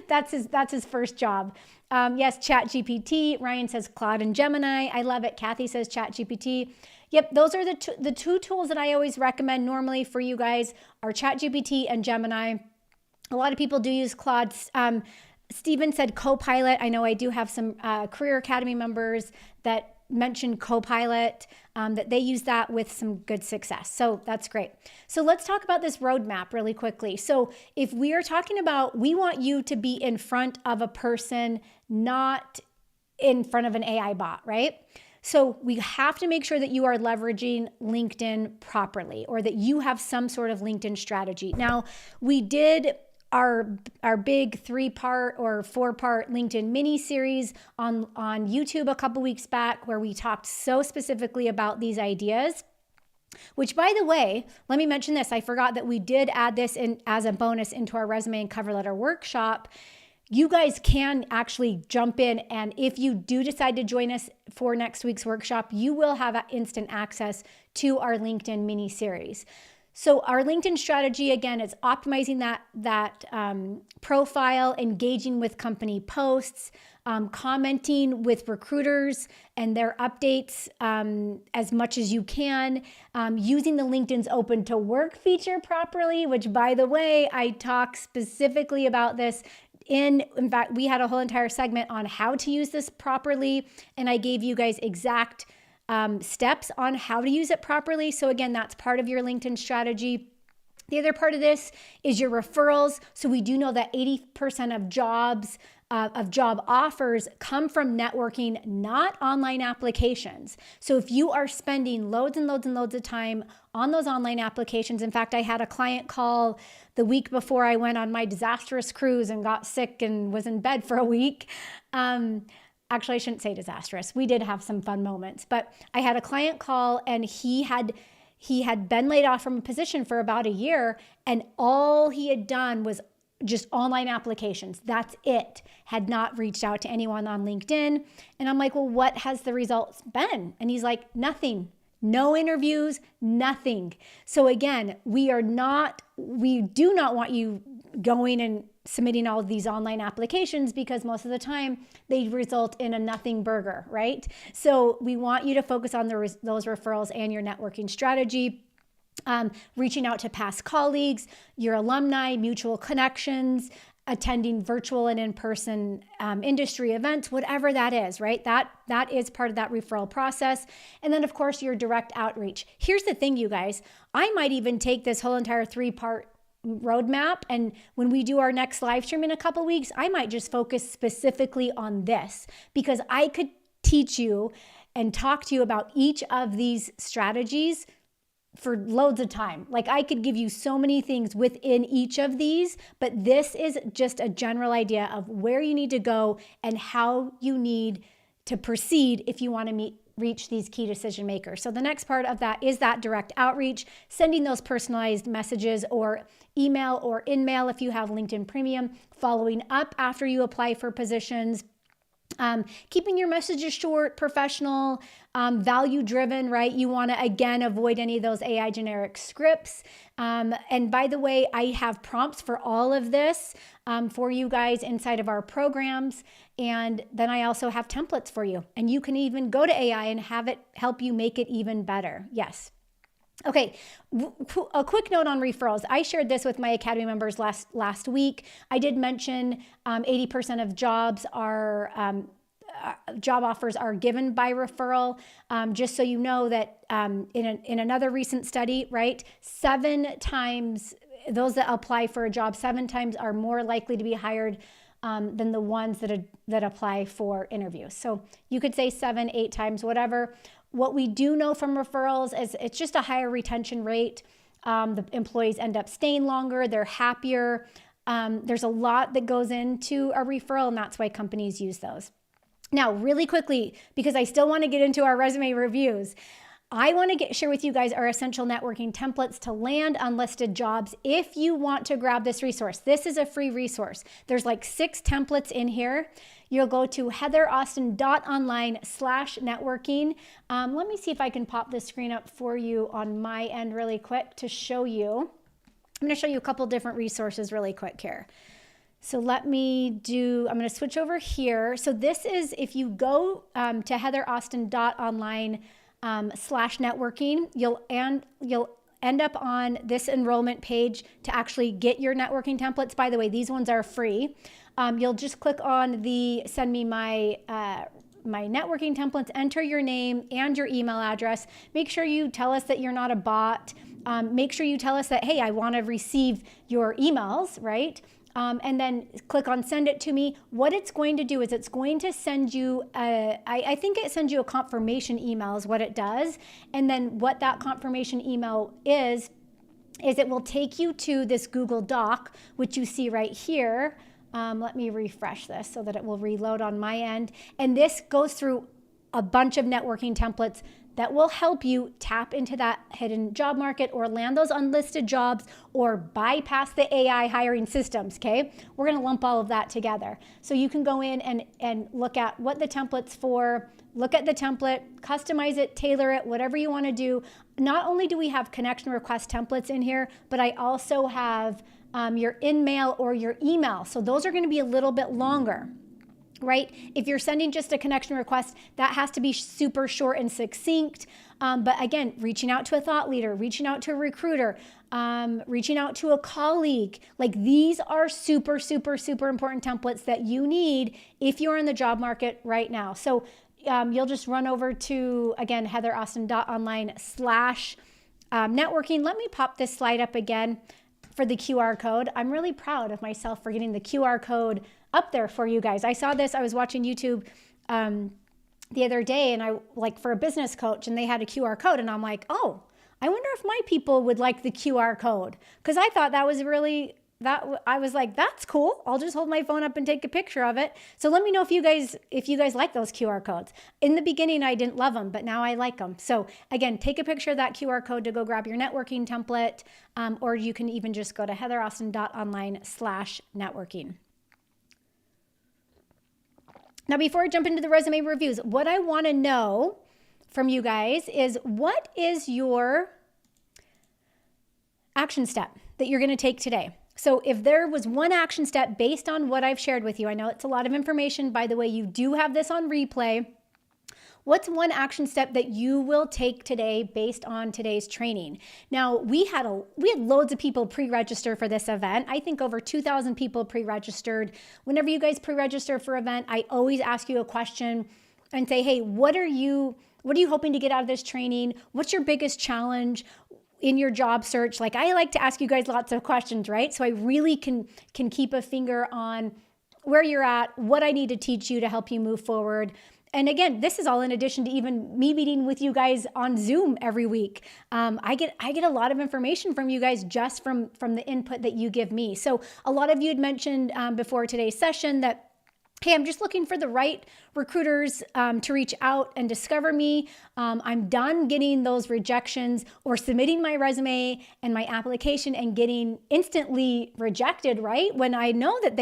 Speaker 1: That's his first job. Yes, ChatGPT. Ryan says Claude and Gemini. I love it. Kathy says ChatGPT. Yep, those are the two tools that I always recommend normally for you guys are ChatGPT and Gemini. A lot of people do use Claude. Stephen said Copilot. I know I do have some Career Academy members that mentioned Copilot, that they use that with some good success. So that's great. So let's talk about this roadmap really quickly. So if we are talking about, we want you to be in front of a person, not in front of an AI bot, right? So we have to make sure that you are leveraging LinkedIn properly, or that you have some sort of LinkedIn strategy. Now, we did our big 3-part or 4-part LinkedIn mini series on YouTube a couple weeks back, where we talked so specifically about these ideas. Which, by the way, let me mention this. I forgot that we did add this in as a bonus into our resume and cover letter workshop. You guys can actually jump in, and if you do decide to join us for next week's workshop, you will have instant access to our LinkedIn mini series. So our LinkedIn strategy, again, is optimizing that profile, engaging with company posts, commenting with recruiters and their updates as much as you can, using the LinkedIn's open to work feature properly, which, by the way, I talk specifically about this. In fact, we had a whole entire segment on how to use this properly, and I gave you guys exact steps on how to use it properly. So again, that's part of your LinkedIn strategy. The other part of this is your referrals. So we do know that 80% of job offers come from networking, not online applications. So if you are spending loads and loads and loads of time on those online applications, in fact, I had a client call the week before I went on my disastrous cruise and got sick and was in bed for a week. Actually, I shouldn't say disastrous. We did have some fun moments, but I had a client call, and he had been laid off from a position for about a year, and all he had done was just online applications. That's it. Had not reached out to anyone on LinkedIn. And I'm like, well, what has the results been? And he's like, nothing. No interviews, nothing. So again, we do not want you going and submitting all of these online applications, because most of the time they result in a nothing burger, right? So we want you to focus on those referrals and your networking strategy. Reaching out to past colleagues, your alumni, mutual connections, attending virtual and in-person industry events, whatever that is, right? That is part of that referral process. And then, of course, your direct outreach. Here's the thing, you guys. I might even take this whole entire 3-part roadmap, and when we do our next live stream in a couple weeks, I might just focus specifically on this, because I could teach you and talk to you about each of these strategies for loads of time. Like, I could give you so many things within each of these, but this is just a general idea of where you need to go and how you need to proceed if you want to reach these key decision makers. So the next part of that is that direct outreach, sending those personalized messages or email or in-mail if you have LinkedIn Premium, following up after you apply for positions, keeping your messages short, professional, value-driven, right? You want to, again, avoid any of those AI generic scripts. And by the way, I have prompts for all of this for you guys inside of our programs. And then I also have templates for you. And you can even go to AI and have it help you make it even better. Yes. Okay, a quick note on referrals. I shared this with my Academy members last week. I did mention 80% of jobs are job offers are given by referral. Just so you know that in another recent study, right, 7 times those that apply for a job 7 times are more likely to be hired than the ones that apply for interviews. So you could say 7, 8 times, whatever. What we do know from referrals is it's just a higher retention rate. The employees end up staying longer, they're happier. There's a lot that goes into a referral, and that's why companies use those. Now, really quickly, because I still want to get into our resume reviews, I want to share with you guys our essential networking templates to land unlisted jobs. If you want to grab this resource, this is a free resource. There's like 6 templates in here. You'll go to heatheraustin.online/networking. Let me see if I can pop this screen up for you on my end really quick to show you. I'm going to show you a couple different resources really quick here. So I'm going to switch over here. So this is, if you go to heatheraustin.online/networking, you'll end up on this enrollment page to actually get your networking templates. By the way, these ones are free. You'll just click on the send me my networking templates, enter your name and your email address. Make sure you tell us that you're not a bot. Make sure you tell us that, hey, I want to receive your emails, right? And then click on send it to me. What it's going to do is it's going to send you, I think it sends you a confirmation email is what it does. And then what that confirmation email is it will take you to this Google Doc, which you see right here. Let me refresh this so that it will reload on my end. And this goes through a bunch of networking templates that will help you tap into that hidden job market or land those unlisted jobs or bypass the AI hiring systems, okay? We're gonna lump all of that together. So you can go in and look at what the template's for, look at the template, customize it, tailor it, whatever you wanna do. Not only do we have connection request templates in here, but I also have your in-mail or your email. So those are gonna be a little bit longer, right? If you're sending just a connection request, that has to be super short and succinct. But again, reaching out to a thought leader, reaching out to a recruiter, reaching out to a colleague, like these are super, super, super important templates that you need if you're in the job market right now. So you'll just run over to, again, heatheraustin.online/networking. Let me pop this slide up again for the QR code. I'm really proud of myself for getting the QR code up there for you guys. I saw this, I was watching YouTube the other day, and I for a business coach, and they had a QR code, and I'm like, oh, I wonder if my people would like the QR code. Because I thought that was really, I was like, that's cool. I'll just hold my phone up and take a picture of it. So let me know if you guys like those QR codes. In the beginning, I didn't love them, but now I like them. So again, take a picture of that QR code to go grab your networking template, or you can even just go to heatheraustin.online/networking. Now, before I jump into the resume reviews, what I want to know from you guys is, what is your action step that you're going to take today? So if there was one action step based on what I've shared with you, I know it's a lot of information. By the way, you do have this on replay. What's one action step that you will take today based on today's training? Now, we had loads of people pre-register for this event. I think over 2,000 people pre-registered. Whenever you guys pre-register for an event, I always ask you a question and say, hey, what are you hoping to get out of this training? What's your biggest challenge in your job search? Like, I like to ask you guys lots of questions, right? So I really can keep a finger on where you're at, what I need to teach you to help you move forward. And again, this is all in addition to even me meeting with you guys on Zoom every week. I get a lot of information from you guys just from the input that you give me. So a lot of you had mentioned before today's session that, hey, I'm just looking for the right recruiters to reach out and discover me. I'm done getting those rejections or submitting my resume and my application and getting instantly rejected, right? When I know that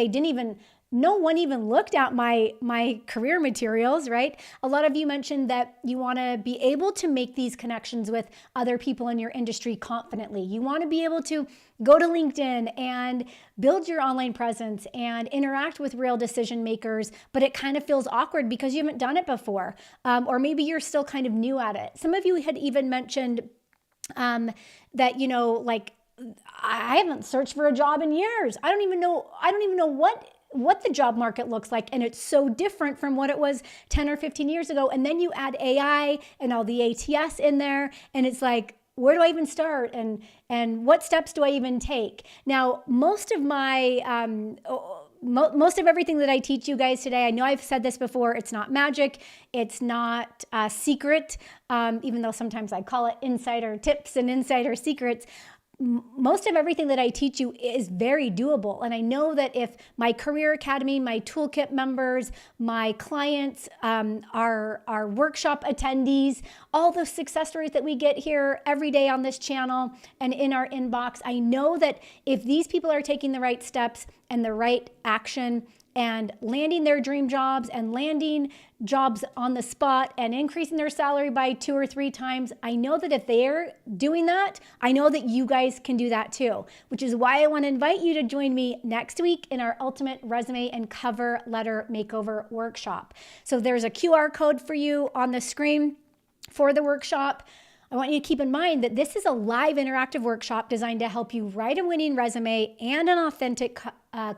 Speaker 1: no one even looked at my career materials, right? A lot of you mentioned that you want to be able to make these connections with other people in your industry confidently. You want to be able to go to LinkedIn and build your online presence and interact with real decision makers, but it kind of feels awkward because you haven't done it before. Or maybe you're still kind of new at it. Some of you had even mentioned that, I haven't searched for a job in years. I don't even know what the job market looks like, and it's so different from what it was 10 or 15 years ago. And then you add AI and all the ATS in there, and it's like, where do I even start, and what steps do I even take? Now, most of everything that I teach you guys today, I know I've said this before, it's not magic, it's not a secret, even though sometimes I call it insider tips and insider secrets. most of everything that I teach you is very doable. And I know that if my Career Academy, my toolkit members, my clients, our workshop attendees, all the success stories that we get here every day on this channel and in our inbox, I know that if these people are taking the right steps and the right action and landing their dream jobs and landing jobs on the spot and increasing their salary by 2 or 3 times, I know that if they're doing that, I know that you guys can do that too, which is why I want to invite you to join me next week in our Ultimate Resume and Cover Letter Makeover Workshop. So there's a QR code for you on the screen for the workshop. I want you to keep in mind that this is a live interactive workshop designed to help you write a winning resume and an authentic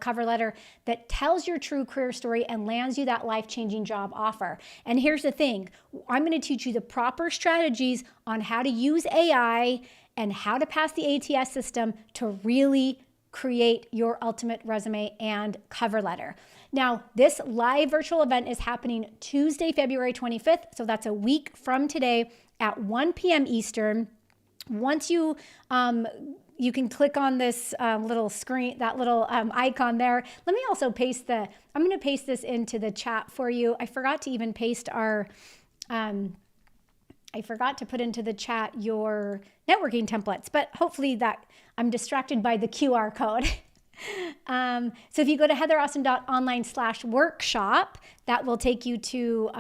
Speaker 1: cover letter that tells your true career story and lands you that life-changing job offer. And here's the thing, I'm going to teach you the proper strategies on how to use AI and how to pass the ATS system to really create your ultimate resume and cover letter. Now, this live virtual event is happening Tuesday, February 25th. So that's a week from today at 1 p.m. Eastern. Once you can click on this little screen, that little icon there. Let me also paste I'm going to paste this into the chat for you. I forgot to even paste I forgot to put into the chat your networking templates, but hopefully that I'm distracted by the QR code. So if you go to heatheraustin.online/workshop, that will take you to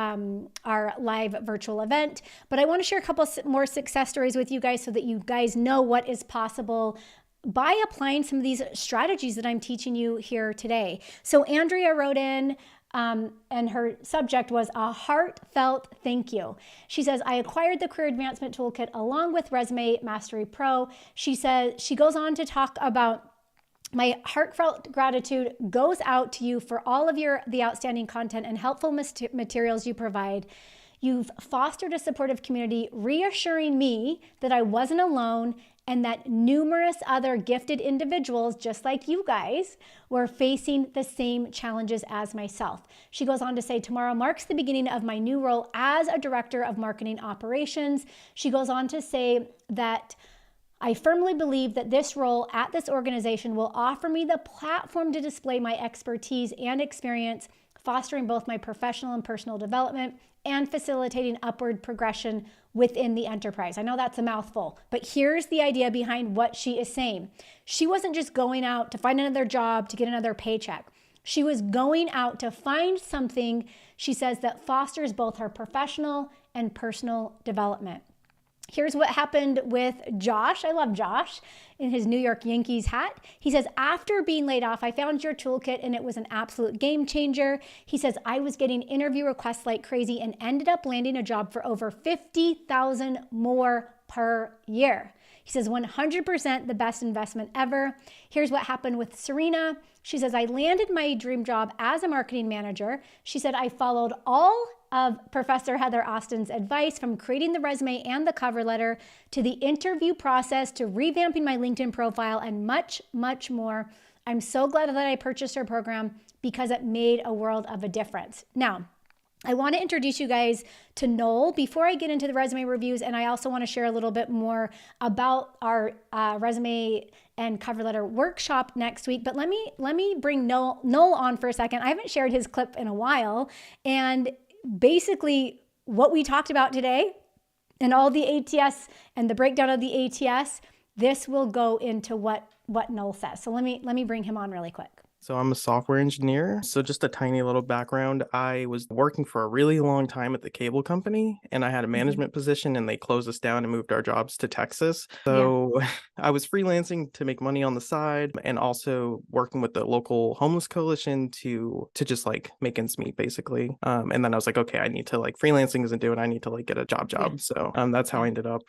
Speaker 1: our live virtual event. But I want to share a couple more success stories with you guys so that you guys know what is possible by applying some of these strategies that I'm teaching you here today. So Andrea wrote in, and her subject was a heartfelt thank you. She says, I acquired the Career Advancement Toolkit along with Resume Mastery Pro. She goes on to talk about my heartfelt gratitude goes out to you for all of the outstanding content and helpful materials you provide. You've fostered a supportive community, reassuring me that I wasn't alone and that numerous other gifted individuals, just like you guys, were facing the same challenges as myself. She goes on to say, tomorrow marks the beginning of my new role as a director of marketing operations. She goes on to say that I firmly believe that this role at this organization will offer me the platform to display my expertise and experience, fostering both my professional and personal development and facilitating upward progression within the enterprise. I know that's a mouthful, but here's the idea behind what she is saying. She wasn't just going out to find another job to get another paycheck. She was going out to find something, she says, that fosters both her professional and personal development. Here's what happened with Josh. I love Josh in his New York Yankees hat. He says, after being laid off, I found your toolkit and it was an absolute game changer. He says, I was getting interview requests like crazy and ended up landing a job for over $50,000 more per year. He says, 100% the best investment ever. Here's what happened with Serena. She says, I landed my dream job as a marketing manager. She said, I followed all of Professor Heather Austin's advice, from creating the resume and the cover letter to the interview process to revamping my LinkedIn profile and much, much more. I'm so glad that I purchased her program because it made a world of a difference. Now, I want to introduce you guys to Noel before I get into the resume reviews, and I also want to share a little bit more about our resume and cover letter workshop next week. But let me bring Noel on for a second. I haven't shared his clip in a while, and basically what we talked about today and all the ATS and the breakdown of the ATS, this will go into what Noel says. So let me bring him on really quick.
Speaker 4: So I'm a software engineer. So just a tiny little background. I was working for a really long time at the cable company, and I had a management position, and they closed us down and moved our jobs to Texas. So I was freelancing to make money on the side and also working with the local homeless coalition to just like make ends meet basically. And then I was like, okay, I need to, like, freelancing isn't doing, I need to like get a job.
Speaker 1: Yeah.
Speaker 4: So that's how I ended up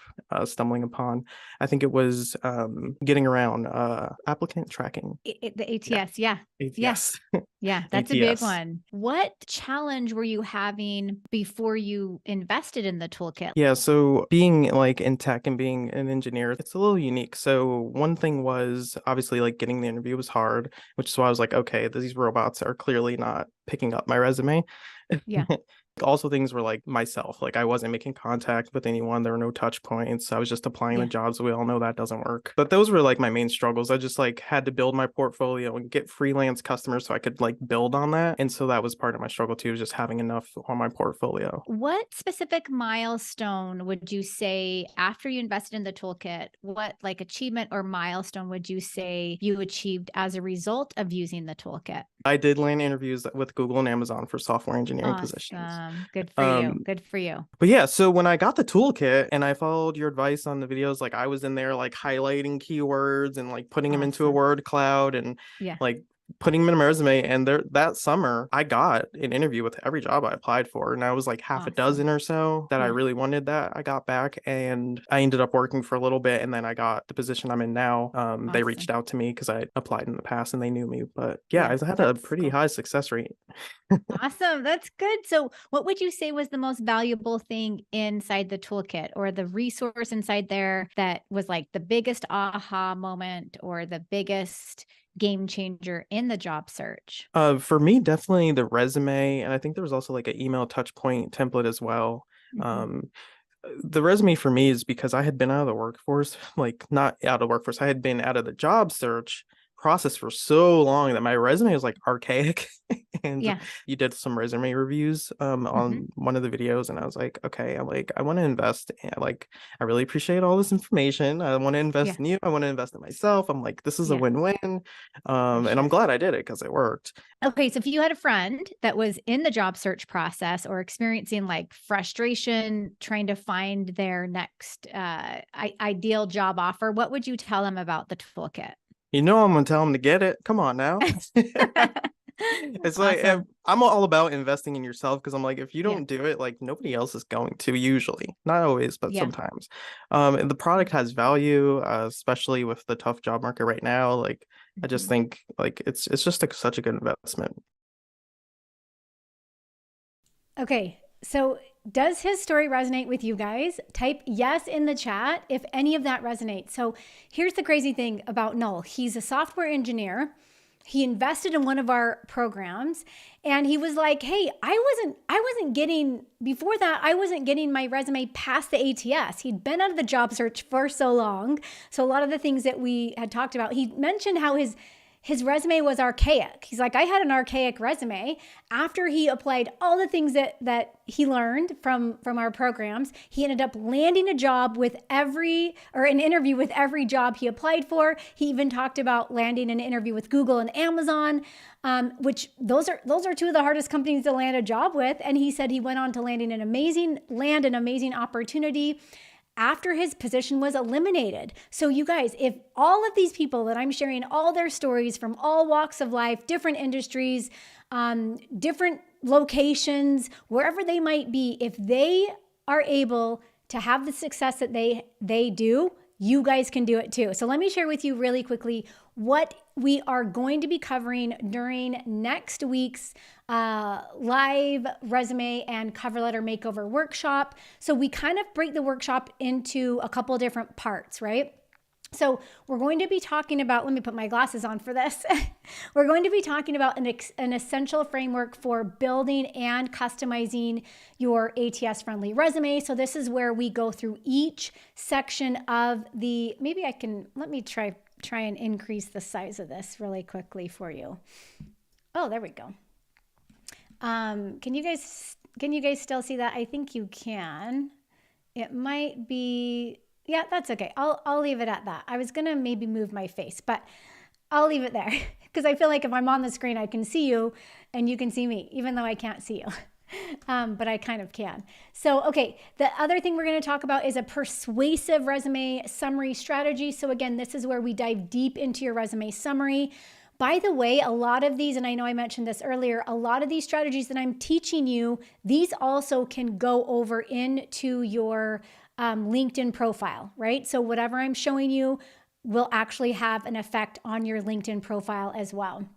Speaker 4: stumbling upon, I think it was getting around applicant tracking.
Speaker 3: The ATS, yeah.
Speaker 4: ATS.
Speaker 3: Yeah, that's a big
Speaker 4: ATS.
Speaker 3: one. What challenge were you having before you invested in the toolkit?
Speaker 4: Yeah, so being like in tech and being an engineer, it's a little unique. So one thing was obviously like getting the interview was hard, which is why I was like, okay, these robots are clearly not picking up my resume.
Speaker 3: Yeah.
Speaker 4: Also things were like myself, like I wasn't making contact with anyone. There were no touch points. I was just applying
Speaker 1: Yeah.
Speaker 4: the jobs. We all know that doesn't work. But those were like my main struggles. I just like had to build my portfolio and get freelance customers so I could like build on that. And so that was part of my struggle too, just having enough on my portfolio.
Speaker 3: What specific milestone would you say after you invested in the toolkit? What like achievement or milestone would you say you achieved as a result of using the toolkit?
Speaker 4: I did land interviews with Google and Amazon for software engineering positions.
Speaker 3: Awesome. Good for you. Good for you.
Speaker 4: But yeah, so when I got the toolkit and I followed your advice on the videos, like I was in there like highlighting keywords and like putting them into a
Speaker 3: Awesome.
Speaker 4: word cloud and
Speaker 3: Yeah.
Speaker 4: like putting them in my resume. And there that summer I got an interview with every job I applied for. And I was like half a
Speaker 3: Awesome.
Speaker 4: dozen or so that I
Speaker 3: Yeah.
Speaker 4: really wanted that I got back. And I ended up working for a little bit. And then I got the position I'm in now. They reached
Speaker 3: Awesome.
Speaker 4: out to me because I applied in the past and they knew me. But yeah,
Speaker 3: Yeah,
Speaker 4: I've had a
Speaker 3: that's
Speaker 4: pretty
Speaker 3: cool.
Speaker 4: high success rate.
Speaker 3: Awesome. That's good. So, what would you say was the most valuable thing inside the toolkit or the resource inside there that was like the biggest aha moment or the biggest game changer in the job search?
Speaker 4: For me, definitely the resume, and I think there was also like an email touch point template as well.
Speaker 3: Mhm.
Speaker 4: The resume for me is because I had been out of the workforce, like not out of the workforce, I had been out of the job search process for so long that my resume was like archaic. And
Speaker 3: Yeah.
Speaker 4: you did some resume reviews
Speaker 3: Mhm.
Speaker 4: on one of the videos, and I was like, okay, I'm like, I want to invest in, like, I really appreciate all this information. I want to invest
Speaker 3: Yeah.
Speaker 4: in you. I want to invest in myself. I'm like, this is a
Speaker 3: Yeah.
Speaker 4: win-win.
Speaker 3: For
Speaker 4: And I'm
Speaker 3: sure.
Speaker 4: glad I did it because it worked.
Speaker 3: Okay, so if you had a friend that was in the job search process or experiencing like frustration trying to find their next ideal job offer, what would you tell them about the toolkit?
Speaker 4: You know, I'm gonna tell them to get it. Come on now. It's like
Speaker 3: Awesome.
Speaker 4: I'm all about investing in yourself because I'm like, if you
Speaker 3: Yeah.
Speaker 4: don't do it, like nobody else is going to usually. Not always, but
Speaker 3: Yeah.
Speaker 4: sometimes. And the product has value, especially with the tough job market right now. Like I just
Speaker 3: Mhm.
Speaker 4: think like it's just such a good investment.
Speaker 1: Okay, so does his story resonate with you guys? Type yes in the chat if any of that resonates. So here's the crazy thing about Noel. He's a software engineer. He invested in one of our programs and he was like, "Hey, I wasn't getting before that, I wasn't getting my resume past the ATS." He'd been out of the job search for so long. So a lot of the things that we had talked about, he mentioned how his resume was archaic. He's like, I had an archaic resume. After he applied all the things that he learned from our programs, he ended up landing a job with an interview with every job he applied for. He even talked about landing an interview with Google and Amazon, which those are two of the hardest companies to land a job with. And he said he went on to land an amazing opportunity after his position was eliminated. So you guys, if all of these people that I'm sharing all their stories from all walks of life, different industries, different locations, wherever they might be, if they are able to have the success that they do, you guys can do it too. So let me share with you really quickly what we are going to be covering during next week's live resume and cover letter makeover workshop. So we kind of break the workshop into a couple different parts, right? So we're going to be talking about, let me put my glasses on for this. We're going to be talking about an essential framework for building and customizing your ATS-friendly resume. So this is where we go through each section of the, let me try and increase the size of this really quickly for you. Oh, there we go. Can you guys still see that? I think you can. It might be, yeah, that's okay. I'll leave it at that. I was gonna maybe move my face, but I'll leave it there because I feel like if I'm on the screen, I can see you and you can see me, even though I can't see you. But I kind of can. So, okay, the other thing we're going to talk about is a persuasive resume summary strategy. So again, this is where we dive deep into your resume summary. By the way, a lot of these, and I know I mentioned this earlier, a lot of these strategies that I'm teaching you, these also can go over into your LinkedIn profile, right? So whatever I'm showing you will actually have an effect on your LinkedIn profile as well.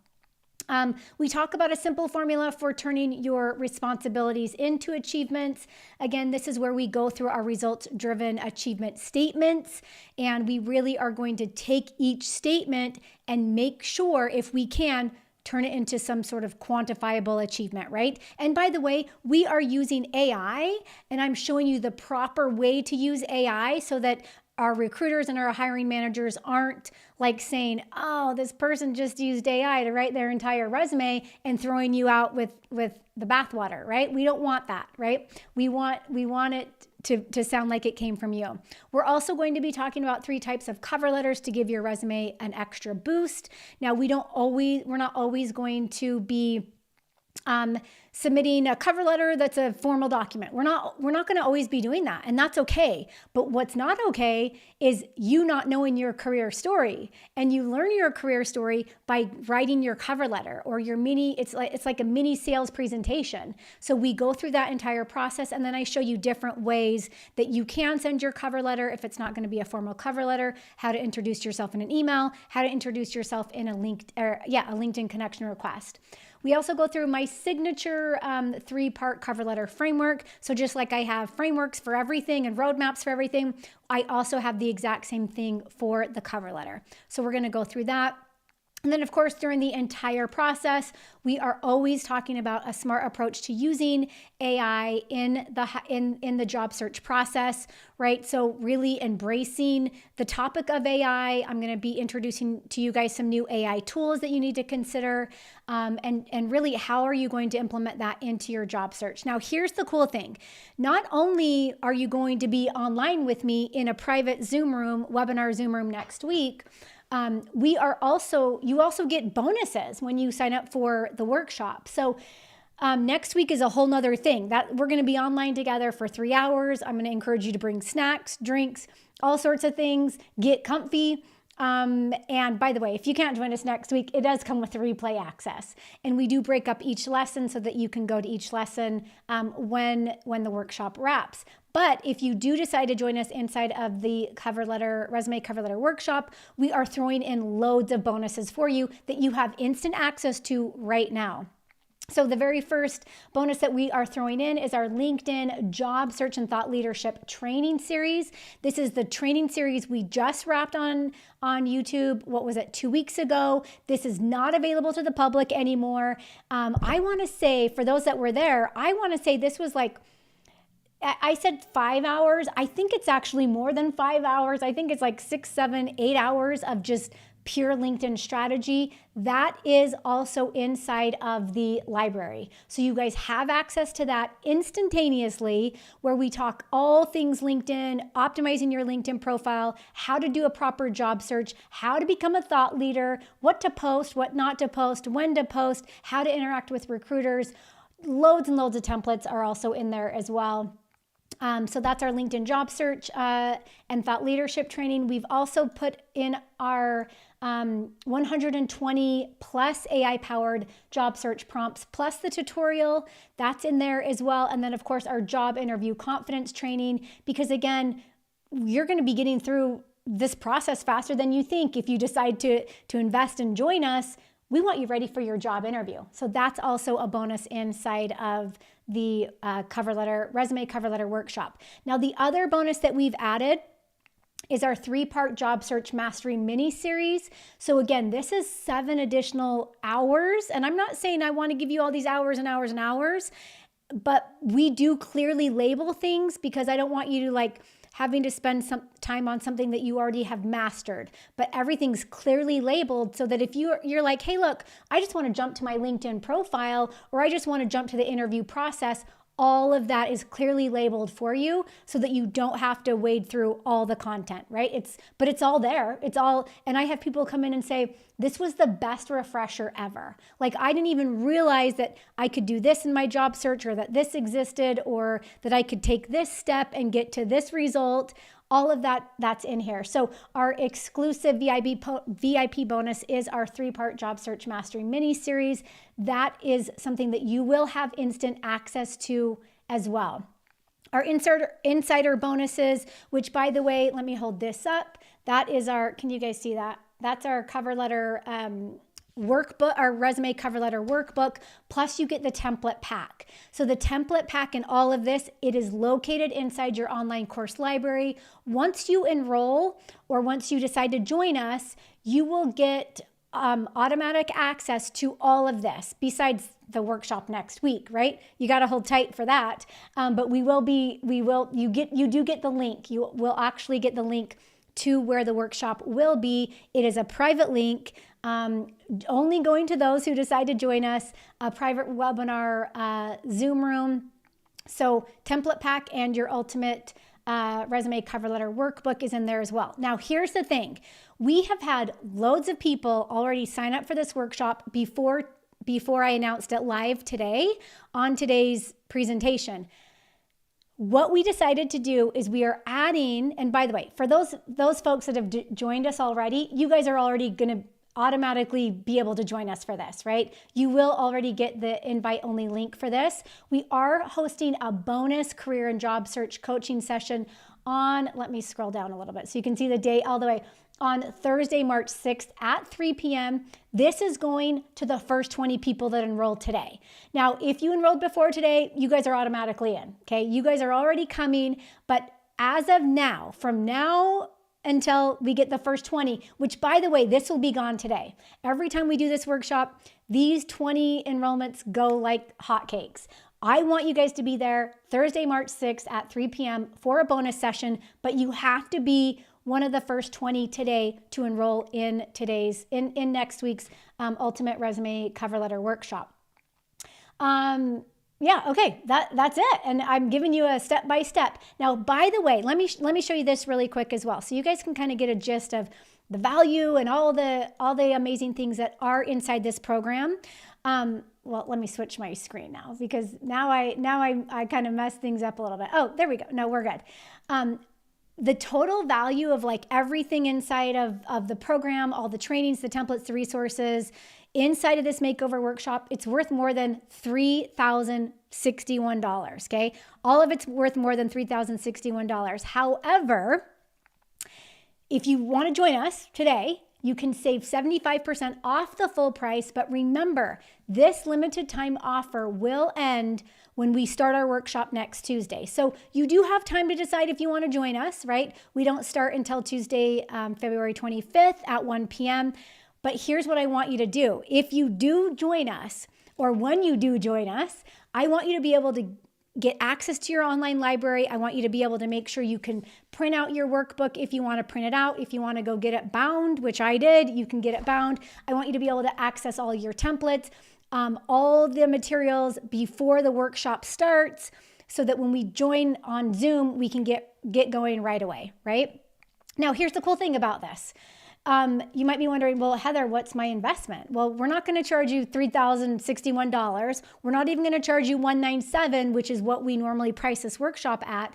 Speaker 1: We talk about a simple formula for turning your responsibilities into achievements. Again, this is where we go through our results-driven achievement statements, and we really are going to take each statement and make sure, if we can, turn it into some sort of quantifiable achievement, right? And by the way, we are using AI, and I'm showing you the proper way to use AI so that our recruiters and our hiring managers aren't like saying, oh, this person just used AI to write their entire resume and throwing you out with the bathwater, right? We don't want that, right? We want it to sound like it came from you. We're also going to be talking about 3 types of cover letters to give your resume an extra boost. Now, we're not always going to be submitting a cover letter that's a formal document. We're not going to always be doing that, and that's okay. But what's not okay is you not knowing your career story, and you learn your career story by writing your cover letter or your it's like a mini sales presentation. So we go through that entire process, and then I show you different ways that you can send your cover letter if it's not going to be a formal cover letter, how to introduce yourself in an email, how to introduce yourself in a LinkedIn connection request. We also go through my signature 3-part cover letter framework. So just like I have frameworks for everything and roadmaps for everything, I also have the exact same thing for the cover letter. So we're going to go through that. And then, of course, during the entire process, we are always talking about a smart approach to using AI in the job search process, right? So really embracing the topic of AI. I'm going to be introducing to you guys some new AI tools that you need to consider, and really how are you going to implement that into your job search. Now, here's the cool thing. Not only are you going to be online with me in a private webinar Zoom room next week, you also get bonuses when you sign up for the workshop. So next week is a whole nother thing that we're going to be online together for 3 hours. I'm going to encourage you to bring snacks, drinks, all sorts of things, get comfy. And by the way, if you can't join us next week, it does come with replay access. And we do break up each lesson so that you can go to each lesson when the workshop wraps. But if you do decide to join us inside of the resume cover letter workshop, we are throwing in loads of bonuses for you that you have instant access to right now. So the very first bonus that we are throwing in is our LinkedIn Job Search and Thought Leadership Training Series. This is the training series we just wrapped on YouTube. What was it, 2 weeks ago? This is not available to the public anymore. I want to say, for those that were there, I want to say this was like, I said 5 hours. I think it's actually more than 5 hours. I think it's like 6, 7, 8 hours of just pure LinkedIn strategy. That is also inside of the library. So you guys have access to that instantaneously, where we talk all things LinkedIn, optimizing your LinkedIn profile, how to do a proper job search, how to become a thought leader, what to post, what not to post, when to post, how to interact with recruiters. Loads and loads of templates are also in there as well. So that's our LinkedIn job search and thought leadership training. We've also put in our 120 plus AI-powered job search prompts, plus the tutorial. That's in there as well. And then, of course, our job interview confidence training, because again, you're going to be getting through this process faster than you think. If you decide to invest and join us, we want you ready for your job interview. So that's also a bonus inside of the resume cover letter workshop. Now, the other bonus that we've added is our 3-part job search mastery mini series. So again, this is 7 additional hours. And I'm not saying I want to give you all these hours and hours and hours, but we do clearly label things, because I don't want you to having to spend some time on something that you already have mastered. But everything's clearly labeled so that if you're like, hey, look, I just want to jump to my LinkedIn profile, or I just want to jump to the interview process, all of that is clearly labeled for you so that you don't have to wade through all the content, right? But it's all there. And I have people come in and say, this was the best refresher ever. Like, I didn't even realize that I could do this in my job search, or that this existed, or that I could take this step and get to this result. All of that's in here. So our exclusive VIP bonus is our 3-part job search mastery mini series. That is something that you will have instant access to as well. Our insider bonuses, which, by the way, let me hold this up. That is can you guys see that? That's our cover letter workbook, our resume cover letter workbook, plus you get the template pack. So the template pack and all of this, it is located inside your online course library. Once you enroll, or once you decide to join us, you will get automatic access to all of this besides the workshop next week, right? You got to hold tight for that. But you do get the link. You will actually get the link to where the workshop will be. It is a private link, only going to those who decide to join us, a private webinar, Zoom room. So template pack and your ultimate resume cover letter workbook is in there as well. Now, here's the thing. We have had loads of people already sign up for this workshop before I announced it live today on today's presentation. What we decided to do is we are adding, and by the way, for those folks that have joined us already, you guys are already going to automatically be able to join us for this, right? You will already get the invite only link for this. We are hosting a bonus career and job search coaching session on, let me scroll down a little bit so you can see the date all the way, on Thursday, March 6th at 3 p.m. This is going to the first 20 people that enrolled today. Now, if you enrolled before today, you guys are automatically in, okay? You guys are already coming, but as of now, from now until we get the first 20, which by the way, this will be gone today. Every time we do this workshop, these 20 enrollments go like hotcakes. I want you guys to be there Thursday, March 6th at 3 p.m. for a bonus session, but you have to be one of the first 20 today to enroll in next week's Ultimate Resume Cover Letter Workshop. Yeah, okay, that's it. And I'm giving you a step-by-step. Now, by the way, let me show you this really quick as well, so you guys can kind of get a gist of the value and all the amazing things that are inside this program. Well, let me switch my screen now because now I kind of messed things up a little bit. Oh, there we go. No, we're good. The total value of like everything inside of the program, all the trainings, the templates, the resources inside of this makeover workshop, it's worth more than $3,061, okay? All of it's worth more than $3,061. However, if you want to join us today, you can save 75% off the full price, but remember, this limited time offer will end when we start our workshop next Tuesday. So you do have time to decide if you want to join us, right? We don't start until Tuesday, February 25th at 1 p.m. But here's what I want you to do. If you do join us, or when you do join us, I want you to be able to get access to your online library. I want you to be able to make sure you can print out your workbook if you want to print it out. If you want to go get it bound, which I did, you can get it bound. I want you to be able to access all your templates, all the materials before the workshop starts, so that when we join on Zoom, we can get going right away, right? Now, here's the cool thing about this. You might be wondering, well, Heather, what's my investment? Well, we're not going to charge you $3,061. We're not even going to charge you $197, which is what we normally price this workshop at.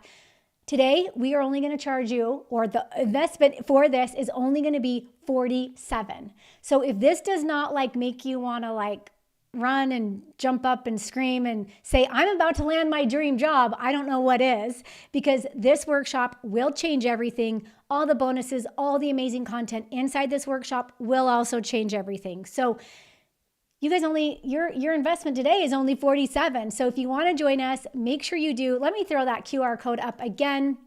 Speaker 1: Today, we are only going to charge you, or the investment for this is only going to be $47. So if this does not make you want to run and jump up and scream and say, I'm about to land my dream job, I don't know what is, because this workshop will change everything. All the bonuses, all the amazing content inside this workshop will also change everything. So you guys your investment today is only $47. So if you want to join us, make sure you do. Let me throw that QR code up again.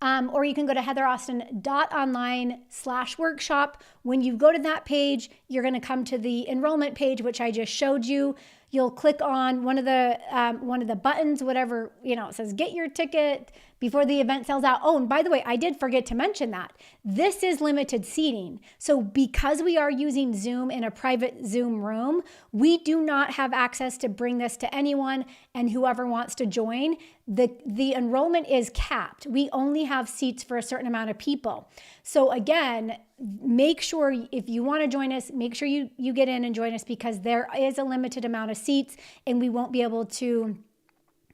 Speaker 1: Or you can go to heatheraustin.online/workshop. When you go to that page, you're going to come to the enrollment page, which I just showed you. You'll click on one of the buttons, whatever, it says get your ticket before the event sells out. Oh, and by the way, I did forget to mention that this is limited seating. So because we are using Zoom in a private Zoom room, we do not have access to bring this to anyone, and whoever wants to join. The enrollment is capped. We only have seats for a certain amount of people. So again, make sure if you want to join us, make sure you get in and join us, because there is a limited amount of seats and we won't be able to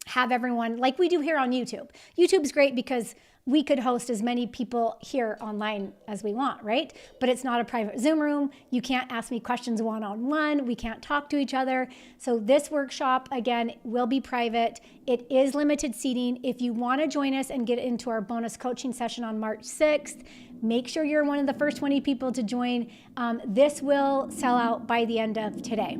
Speaker 1: have everyone like we do here on YouTube. YouTube's great because we could host as many people here online as we want, right? But it's not a private Zoom room. You can't ask me questions one-on-one. We can't talk to each other. So this workshop, again, will be private. It is limited seating. If you want to join us and get into our bonus coaching session on March 6th, make sure you're one of the first 20 people to join. This will sell out by the end of today.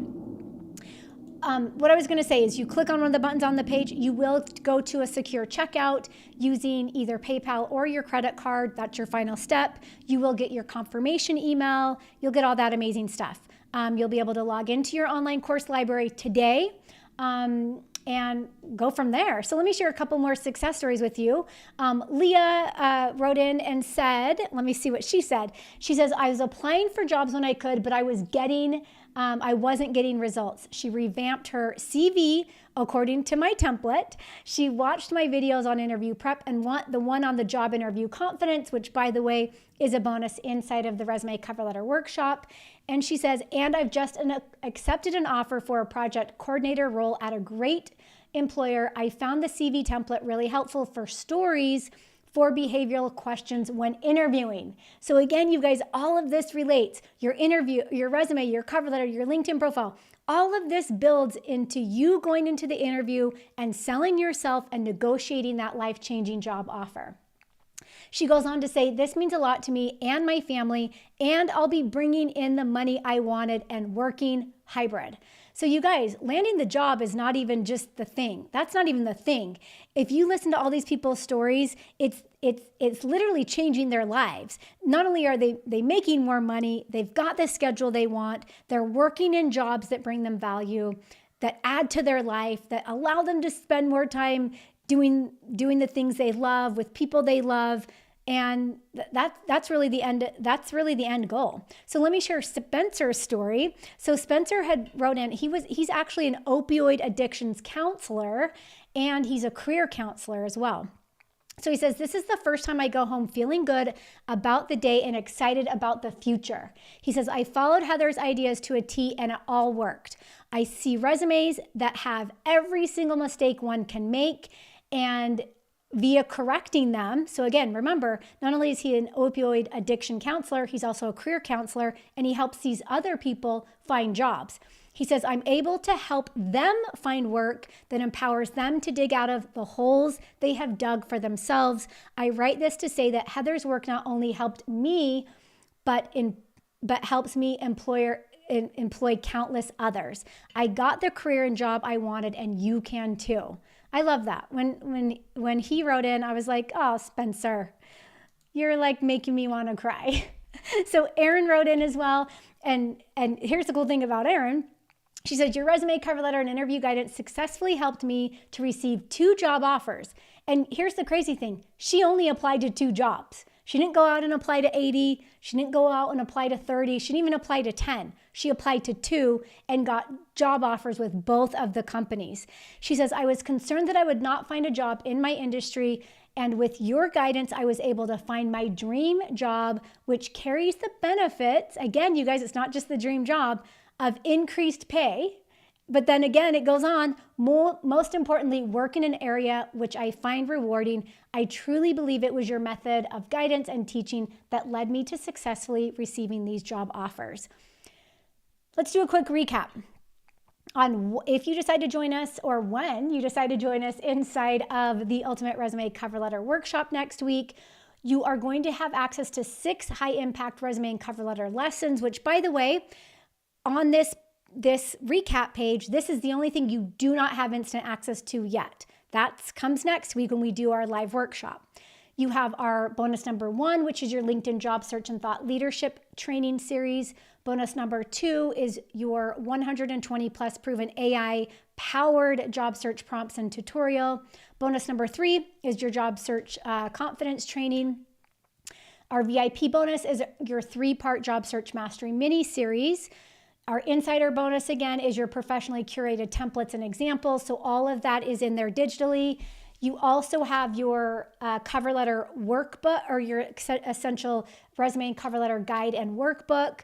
Speaker 1: what I was going to say is you click on one of the buttons on the page, you will go to a secure checkout using either PayPal or your credit card. That's your final step. You will get your confirmation email. You'll get all that amazing stuff. You'll be able to log into your online course library today and go from there. So let me share a couple more success stories with you. Leah wrote in and said, let me see what she said. She says, I was applying for jobs when I could, but I wasn't getting results. She revamped her CV according to my template. She watched my videos on interview prep and the one on the job interview confidence, which by the way, is a bonus inside of the resume cover letter workshop. And she says, and I've just accepted an offer for a project coordinator role at a great employer. I found the CV template really helpful for stories for behavioral questions when interviewing. So again, you guys, all of this relates. Your interview, your resume, your cover letter, your LinkedIn profile, all of this builds into you going into the interview and selling yourself and negotiating that life-changing job offer. She goes on to say, this means a lot to me and my family, and I'll be bringing in the money I wanted and working hybrid. So you guys, landing the job is not even just the thing. That's not even the thing. If you listen to all these people's stories, it's literally changing their lives. Not only are they making more money, they've got the schedule they want, they're working in jobs that bring them value, that add to their life, that allow them to spend more time doing the things they love with people they love. And that's really the end. That's really the end goal. So let me share Spencer's story. So Spencer had wrote in. He's actually an opioid addictions counselor, and he's a career counselor as well. So he says, this is the first time I go home feeling good about the day and excited about the future. He says, I followed Heather's ideas to a T and it all worked. I see resumes that have every single mistake one can make, and via correcting them. So again, remember, not only is he an opioid addiction counselor, he's also a career counselor, and he helps these other people find jobs. He says, I'm able to help them find work that empowers them to dig out of the holes they have dug for themselves. I write this to say that Heather's work not only helped me, but helps me employ countless others. I got the career and job I wanted, and you can too. I love that. When he wrote in, I was like, oh, Spencer, you're like making me want to cry. So Erin wrote in as well. And here's the cool thing about Erin. She said, your resume, cover letter, and interview guidance successfully helped me to receive 2 job offers. And here's the crazy thing. She only applied to 2 jobs. She didn't go out and apply to 80. She didn't go out and apply to 30. She didn't even apply to 10. She applied to 2 and got job offers with both of the companies. She says, I was concerned that I would not find a job in my industry, and with your guidance, I was able to find my dream job, which carries the benefits. Again, you guys, it's not just the dream job of increased pay. But then again, it goes on, most importantly, work in an area which I find rewarding. I truly believe it was your method of guidance and teaching that led me to successfully receiving these job offers. Let's do a quick recap on if you decide to join us or when you decide to join us inside of the Ultimate Resume Cover Letter Workshop next week. You are going to have access to 6 high-impact resume and cover letter lessons, which, by the way, on this recap page, this is the only thing you do not have instant access to yet. That comes next week when we do our live workshop. You have our bonus number 1, which is your LinkedIn job search and thought leadership training series. Bonus number 2 is your 120 plus proven AI powered job search prompts and tutorial. Bonus number 3 is your job search confidence training. Our VIP bonus is your 3-part job search mastery mini series. Our insider bonus, again, is your professionally curated templates and examples. So all of that is in there digitally. You also have your cover letter workbook, or your essential resume and cover letter guide and workbook.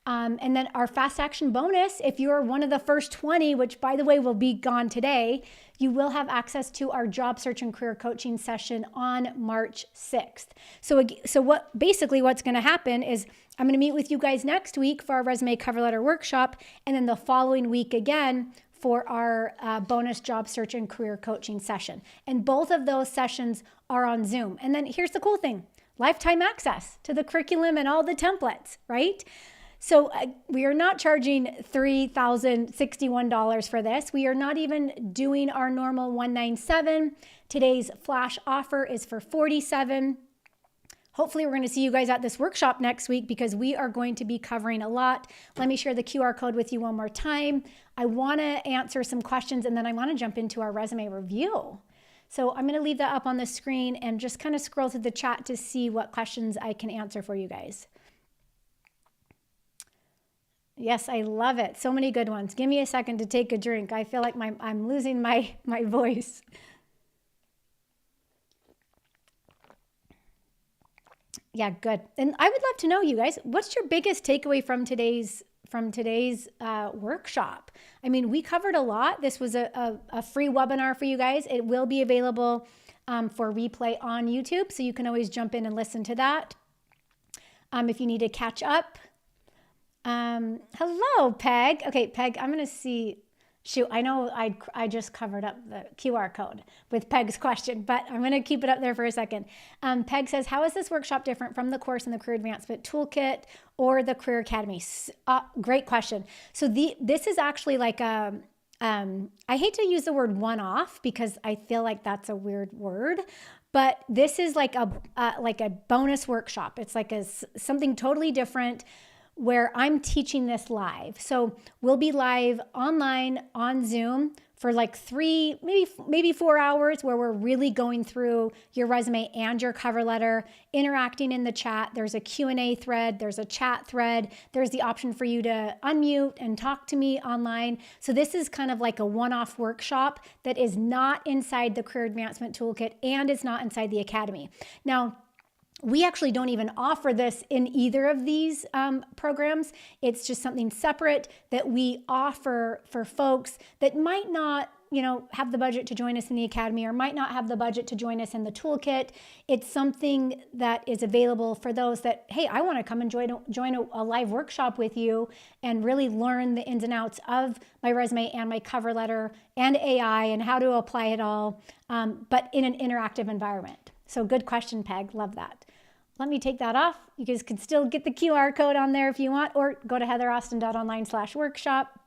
Speaker 1: And then our fast action bonus, if you're one of the first 20, which by the way will be gone today, you will have access to our job search and career coaching session on March 6th. So what's going to happen is I'm going to meet with you guys next week for our resume cover letter workshop, and then the following week again for our bonus job search and career coaching session. And both of those sessions are on Zoom. And then here's the cool thing, lifetime access to the curriculum and all the templates, right? So we are not charging $3,061 for this. We are not even doing our normal $197. Today's flash offer is for $47. Hopefully we're going to see you guys at this workshop next week because we are going to be covering a lot. Let me share the QR code with you one more time. I want to answer some questions and then I want to jump into our resume review. So I'm going to leave that up on the screen and just kind of scroll through the chat to see what questions I can answer for you guys. Yes, I love it. So many good ones. Give me a second to take a drink. I feel like I'm losing my voice. Yeah, good. And I would love to know, you guys, what's your biggest takeaway from today's workshop? I mean, we covered a lot. This was a free webinar for you guys. It will be available for replay on YouTube, so you can always jump in and listen to that if you need to catch up. Hello, Peg. Okay, Peg, I'm going to see. Shoot, I know I just covered up the QR code with Peg's question, but I'm going to keep it up there for a second. Peg says, how is this workshop different from the course in the Career Advancement Toolkit or the Career Academy? Great question. So this is actually like I hate to use the word one-off because I feel like that's a weird word, but this is like a bonus workshop. It's like something totally different where I'm teaching this live. So we'll be live online on Zoom for like 3, maybe 4 hours where we're really going through your resume and your cover letter, interacting in the chat. There's a Q&A thread, there's a chat thread, there's the option for you to unmute and talk to me online. So this is kind of like a one-off workshop that is not inside the Career Advancement Toolkit and is not inside the Academy. Now, we actually don't even offer this in either of these programs. It's just something separate that we offer for folks that might not, have the budget to join us in the Academy or might not have the budget to join us in the toolkit. It's something that is available for those that, hey, I want to come and join a live workshop with you and really learn the ins and outs of my resume and my cover letter and AI and how to apply it all, but in an interactive environment. So good question, Peg. Love that. Let me take that off. You guys can still get the QR code on there if you want, or go to heatheraustin.online/workshop.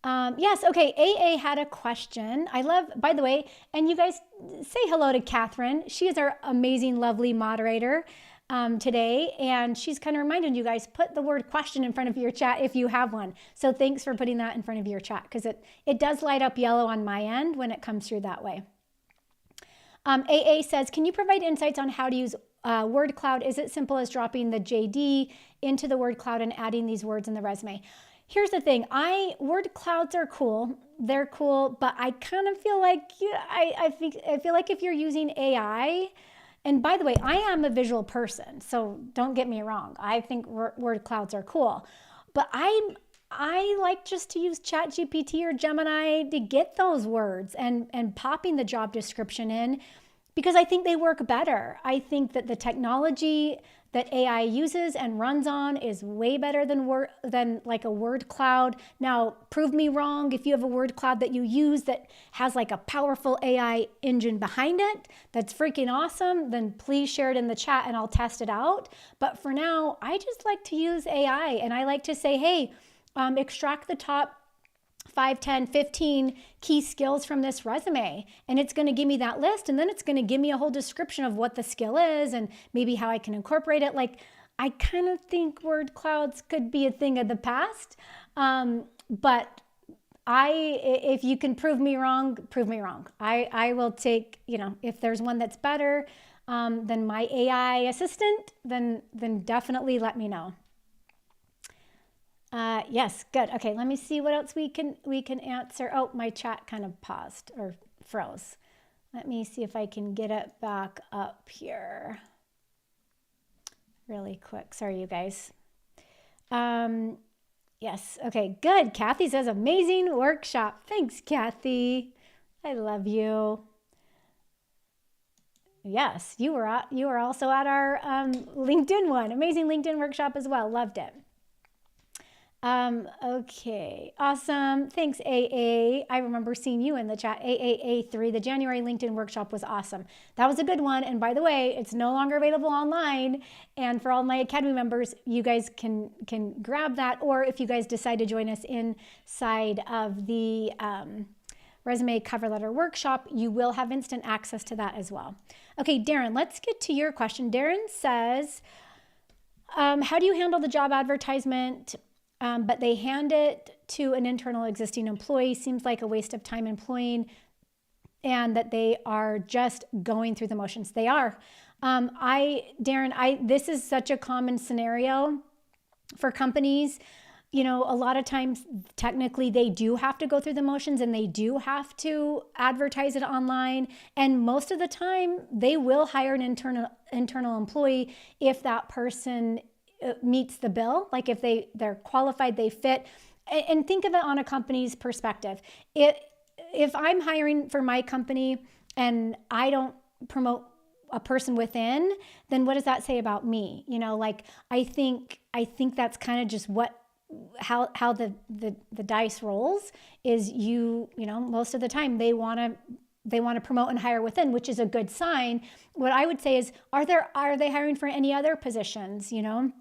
Speaker 1: Yes, okay, AA had a question. I love, by the way, and you guys say hello to Catherine. She is our amazing, lovely moderator today, and she's kind of reminded you guys, put the word question in front of your chat if you have one. So thanks for putting that in front of your chat, because it does light up yellow on my end when it comes through that way. AA says, can you provide insights on how to use word cloud? Is it simple as dropping the JD into the word cloud and adding these words in the resume? Here's the thing. Word clouds are cool. They're cool, but I kind of feel like, I feel like if you're using AI, and by the way, I am a visual person, so don't get me wrong. I think word clouds are cool, but I like just to use ChatGPT or Gemini to get those words and popping the job description in because I think they work better. I think that the technology that AI uses and runs on is way better than like a word cloud. Now, prove me wrong if you have a word cloud that you use that has like a powerful AI engine behind it that's freaking awesome, then please share it in the chat and I'll test it out. But for now, I just like to use AI and I like to say, hey, extract the top 5, 10, 15 key skills from this resume. And it's going to give me that list. And then it's going to give me a whole description of what the skill is and maybe how I can incorporate it. Like, I kind of think word clouds could be a thing of the past. But if you can prove me wrong, prove me wrong. I will take, if there's one that's better than my AI assistant, then definitely let me know. Yes, good. Okay, let me see what else we can answer. Oh, my chat kind of paused or froze. Let me see if I can get it back up here really quick. Sorry, you guys. Yes, okay, good. Kathy says amazing workshop. Thanks, Kathy. I love you. Yes, you were also at our LinkedIn one. Amazing LinkedIn workshop as well. Loved it. Okay. Awesome. Thanks, AA. I remember seeing you in the chat. AAA3, the January LinkedIn workshop was awesome. That was a good one. And by the way, it's no longer available online. And for all my Academy members, you guys can grab that. Or if you guys decide to join us inside of the resume cover letter workshop, you will have instant access to that as well. Okay, Darren, let's get to your question. Darren says, how do you handle the job advertisement, but they hand it to an internal existing employee? Seems like a waste of time employing, and that they are just going through the motions. They are. Darren, this is such a common scenario for companies. You know, a lot of times, technically, they do have to go through the motions and they do have to advertise it online. And most of the time, they will hire an internal employee if that person meets the bill. Like if they're qualified, they fit. And think of it on a company's perspective. If I'm hiring for my company and I don't promote a person within, then what does that say about me? You know, like I think that's kind of just how the dice rolls is you know, most of the time they want to promote and hire within, which is a good sign. What I would say is, are they hiring for any other positions, you know?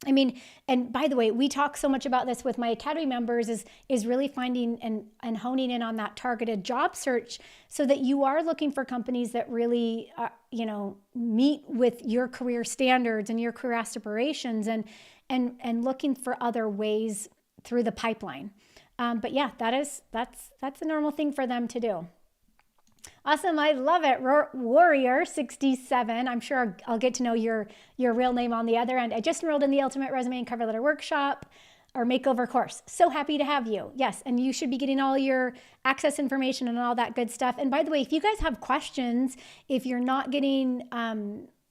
Speaker 1: I mean, and by the way, we talk so much about this with my Academy members is really finding and honing in on that targeted job search so that you are looking for companies that really, you know, meet with your career standards and your career aspirations and looking for other ways through the pipeline. But yeah, that's a normal thing for them to do. Awesome. I love it. Warrior 67. I'm sure I'll get to know your real name on the other end. I just enrolled in the Ultimate Resume and Cover Letter Workshop or Makeover course. So happy to have you. Yes. And you should be getting all your access information and all that good stuff. And by the way, if you guys have questions, if you're not getting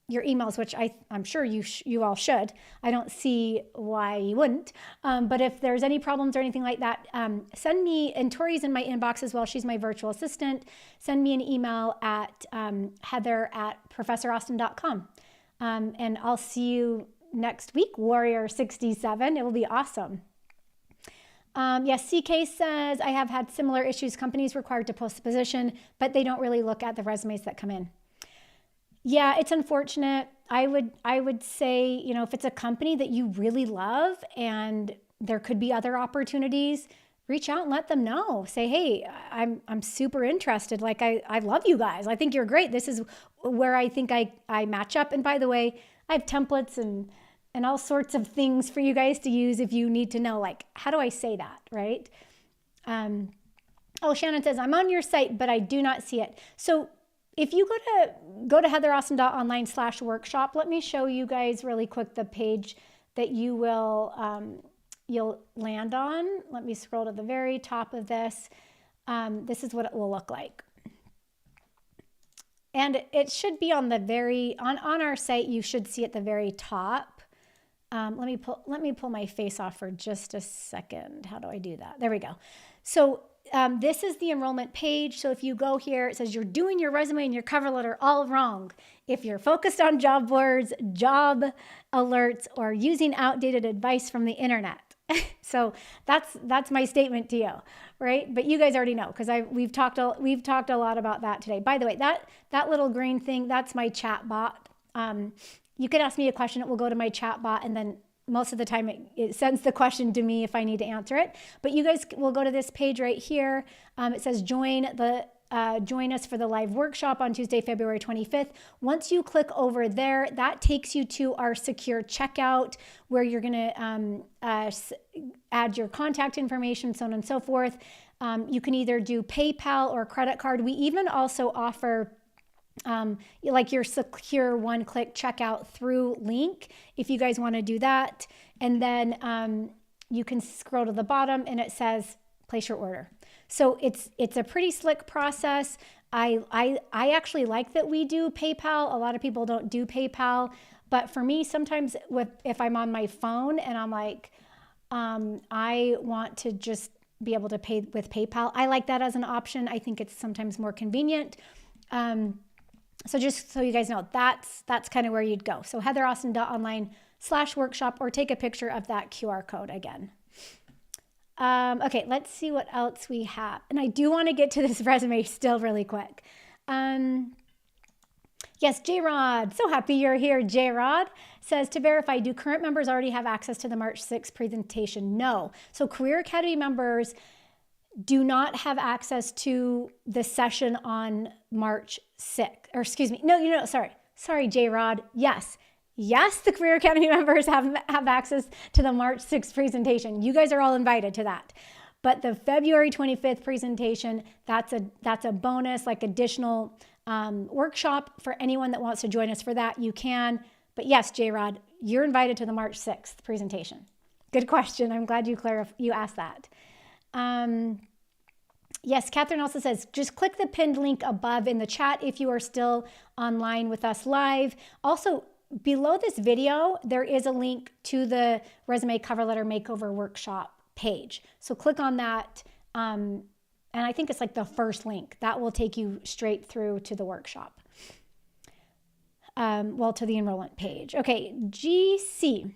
Speaker 1: your emails, which I'm sure you all should. I don't see why you wouldn't. But if there's any problems or anything like that, send me, and Tori's in my inbox as well. She's my virtual assistant. Send me an email at heather@professораustin.com. And I'll see you next week, Warrior 67. It will be awesome. Yes, CK says, I have had similar issues. Companies required to post the position, but they don't really look at the resumes that come in. Yeah, it's unfortunate. I would say, you know, if it's a company that you really love and there could be other opportunities, reach out and let them know. Say, hey, I'm super interested. Like, I love you guys. I think you're great. This is where I think I match up. And by the way, I have templates and all sorts of things for you guys to use if you need to know, like, how do I say that, right? Oh, Shannon says, I'm on your site, but I do not see it. So if you go to heatheraustin.online/workshop, let me show you guys really quick the page that you will you'll land on. Let me scroll to the very top of this. This is what it will look like. And it should be on the on our site, you should see at the very top. Let me pull my face off for just a second. How do I do that? There we go. So this is the enrollment page. So if you go here, it says you're doing your resume and your cover letter all wrong. If you're focused on job boards, job alerts, or using outdated advice from the internet. So that's my statement to you, right? But you guys already know because we've talked a lot about that today. By the way, that little green thing, that's my chat bot. You can ask me a question, it will go to my chat bot, and then most of the time it sends the question to me if I need to answer it. But you guys will go to this page right here. It says join us for the live workshop on Tuesday, February 25th. Once you click over there, that takes you to our secure checkout where you're going to add your contact information, so on and so forth. You can either do PayPal or credit card. We even also offer like your secure one-click checkout through link if you guys want to do that. And then you can scroll to the bottom and it says place your order. So it's a pretty slick process. I actually like that we do PayPal. A lot of people don't do PayPal, but for me, sometimes if I'm on my phone and I'm like, I want to just be able to pay with PayPal, I like that as an option. I think it's sometimes more convenient. So just so you guys know, that's kind of where you'd go. So heatheraustin.online/workshop, or take a picture of that QR code again. Okay, let's see what else we have. And I do want to get to this resume still really quick. Yes, J-Rod. So happy you're here. J-Rod says, to verify, do current members already have access to the March 6th presentation? No. So Career Academy members do not have access to the session on March 6th. Or excuse me. No, sorry, J-Rod. Yes, the Career Academy members have access to the March 6th presentation. You guys are all invited to that. But the February 25th presentation, that's a bonus, like additional workshop for anyone that wants to join us for that. You can. But yes, J-Rod, you're invited to the March 6th presentation. Good question. I'm glad you asked that. Yes, Catherine also says, just click the pinned link above in the chat if you are still online with us live. Also, below this video, there is a link to the resume cover letter makeover workshop page. So click on that. And I think it's like the first link. That will take you straight through to the workshop. To the enrollment page. Okay, GC.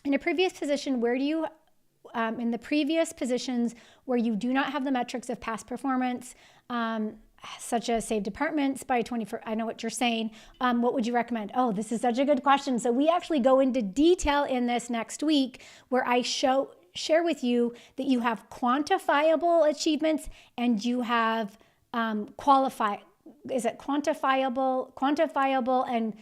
Speaker 1: In a previous position, in the previous positions where you do not have the metrics of past performance, such as save departments by 24, I know what you're saying. What would you recommend? Oh, this is such a good question. So we actually go into detail in this next week where I share with you that you have quantifiable achievements and you have quantifiable, and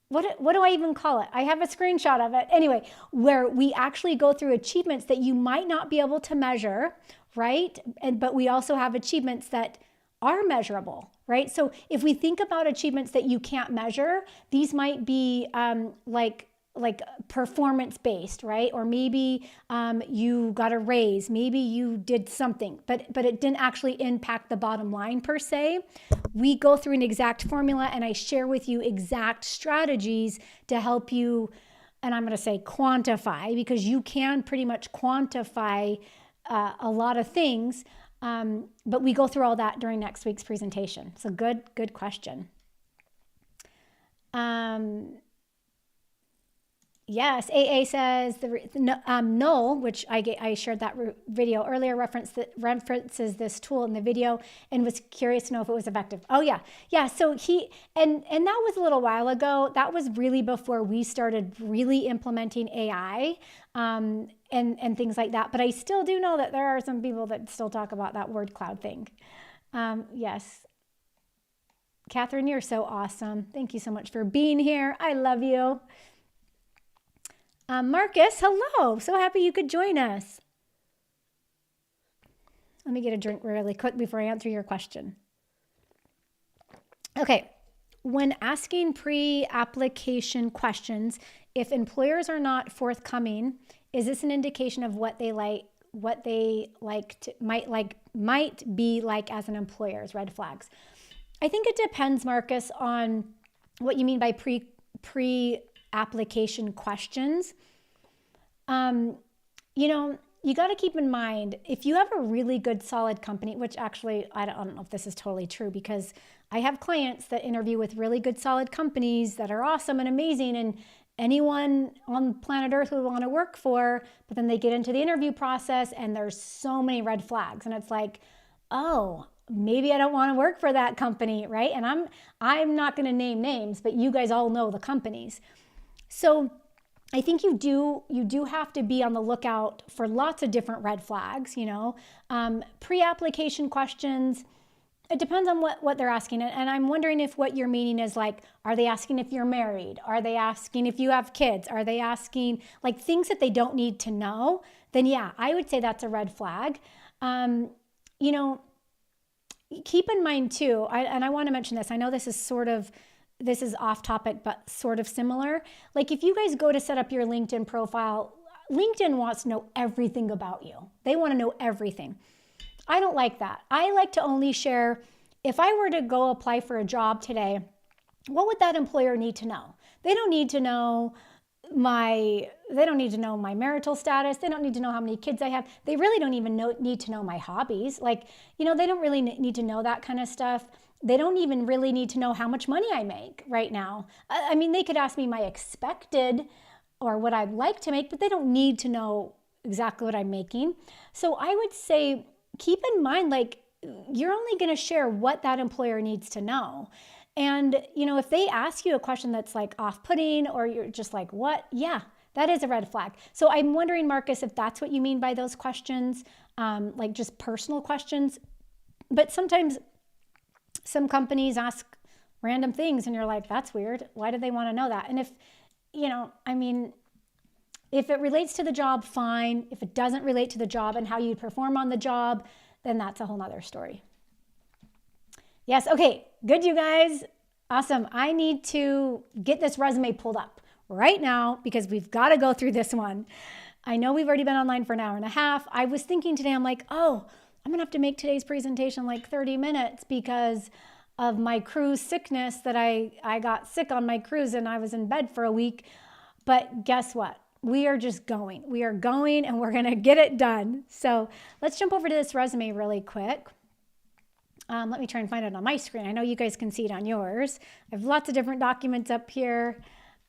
Speaker 1: what do I even call it? I have a screenshot of it. Anyway, where we actually go through achievements that you might not be able to measure, right? But we also have achievements that are measurable, right? So if we think about achievements that you can't measure, these might be like performance based, right? Or maybe you got a raise, maybe you did something, but it didn't actually impact the bottom line per se. We go through an exact formula and I share with you exact strategies to help you, and I'm going to say quantify, because you can pretty much quantify a lot of things, but we go through all that during next week's presentation. So good question. Yes, AA says Noel, which I shared that video earlier, references this tool in the video and was curious to know if it was effective. Oh yeah. So and that was a little while ago. That was really before we started really implementing AI and things like that. But I still do know that there are some people that still talk about that word cloud thing. Yes. Catherine, you're so awesome. Thank you so much for being here. I love you. Marcus, hello. So happy you could join us. Let me get a drink really quick before I answer your question. Okay. When asking pre-application questions, if employers are not forthcoming, is this an indication of what they might be like as an employer as red flags? I think it depends, Marcus, on what you mean by pre-application questions. You got to keep in mind, if you have a really good, solid company, which actually, I don't know if this is totally true, because I have clients that interview with really good, solid companies that are awesome and amazing, and anyone on planet Earth would want to work for, but then they get into the interview process and there's so many red flags. And it's like, oh, maybe I don't want to work for that company, right? And I'm not going to name names, but you guys all know the companies. So I think you do have to be on the lookout for lots of different red flags, pre-application questions. It depends on what they're asking. And I'm wondering if what you're meaning is like, are they asking if you're married? Are they asking if you have kids? Are they asking like things that they don't need to know? Then yeah, I would say that's a red flag. Keep in mind too, and I want to mention this. I know this is off topic, but sort of similar. Like if you guys go to set up your LinkedIn profile, LinkedIn wants to know everything about you. They want to know everything. I don't like that. I like to only share, if I were to go apply for a job today, what would that employer need to know? They don't need to know my marital status. They don't need to know how many kids I have. They really don't even need to know my hobbies. They don't really need to know that kind of stuff. They don't even really need to know how much money I make right now. I mean, they could ask me my expected or what I'd like to make, but they don't need to know exactly what I'm making. So I would say, keep in mind, like, you're only going to share what that employer needs to know. And, if they ask you a question that's like off-putting, or you're just like, what? Yeah, that is a red flag. So I'm wondering, Marcus, if that's what you mean by those questions, like just personal questions. But sometimes some companies ask random things and you're like, that's weird. Why do they want to know that? And if, if it relates to the job, fine. If it doesn't relate to the job and how you perform on the job, then that's a whole nother story. Yes, okay, good, you guys. Awesome. I need to get this resume pulled up right now because we've got to go through this one. I know we've already been online for an hour and a half. I was thinking today, I'm like, oh, I'm going to have to make today's presentation like 30 minutes because of my cruise sickness that I got sick on my cruise and I was in bed for a week. But guess what? We are just going. We are going and we're going to get it done. So let's jump over to this resume really quick. Let me try and find it on my screen. I know you guys can see it on yours. I have lots of different documents up here.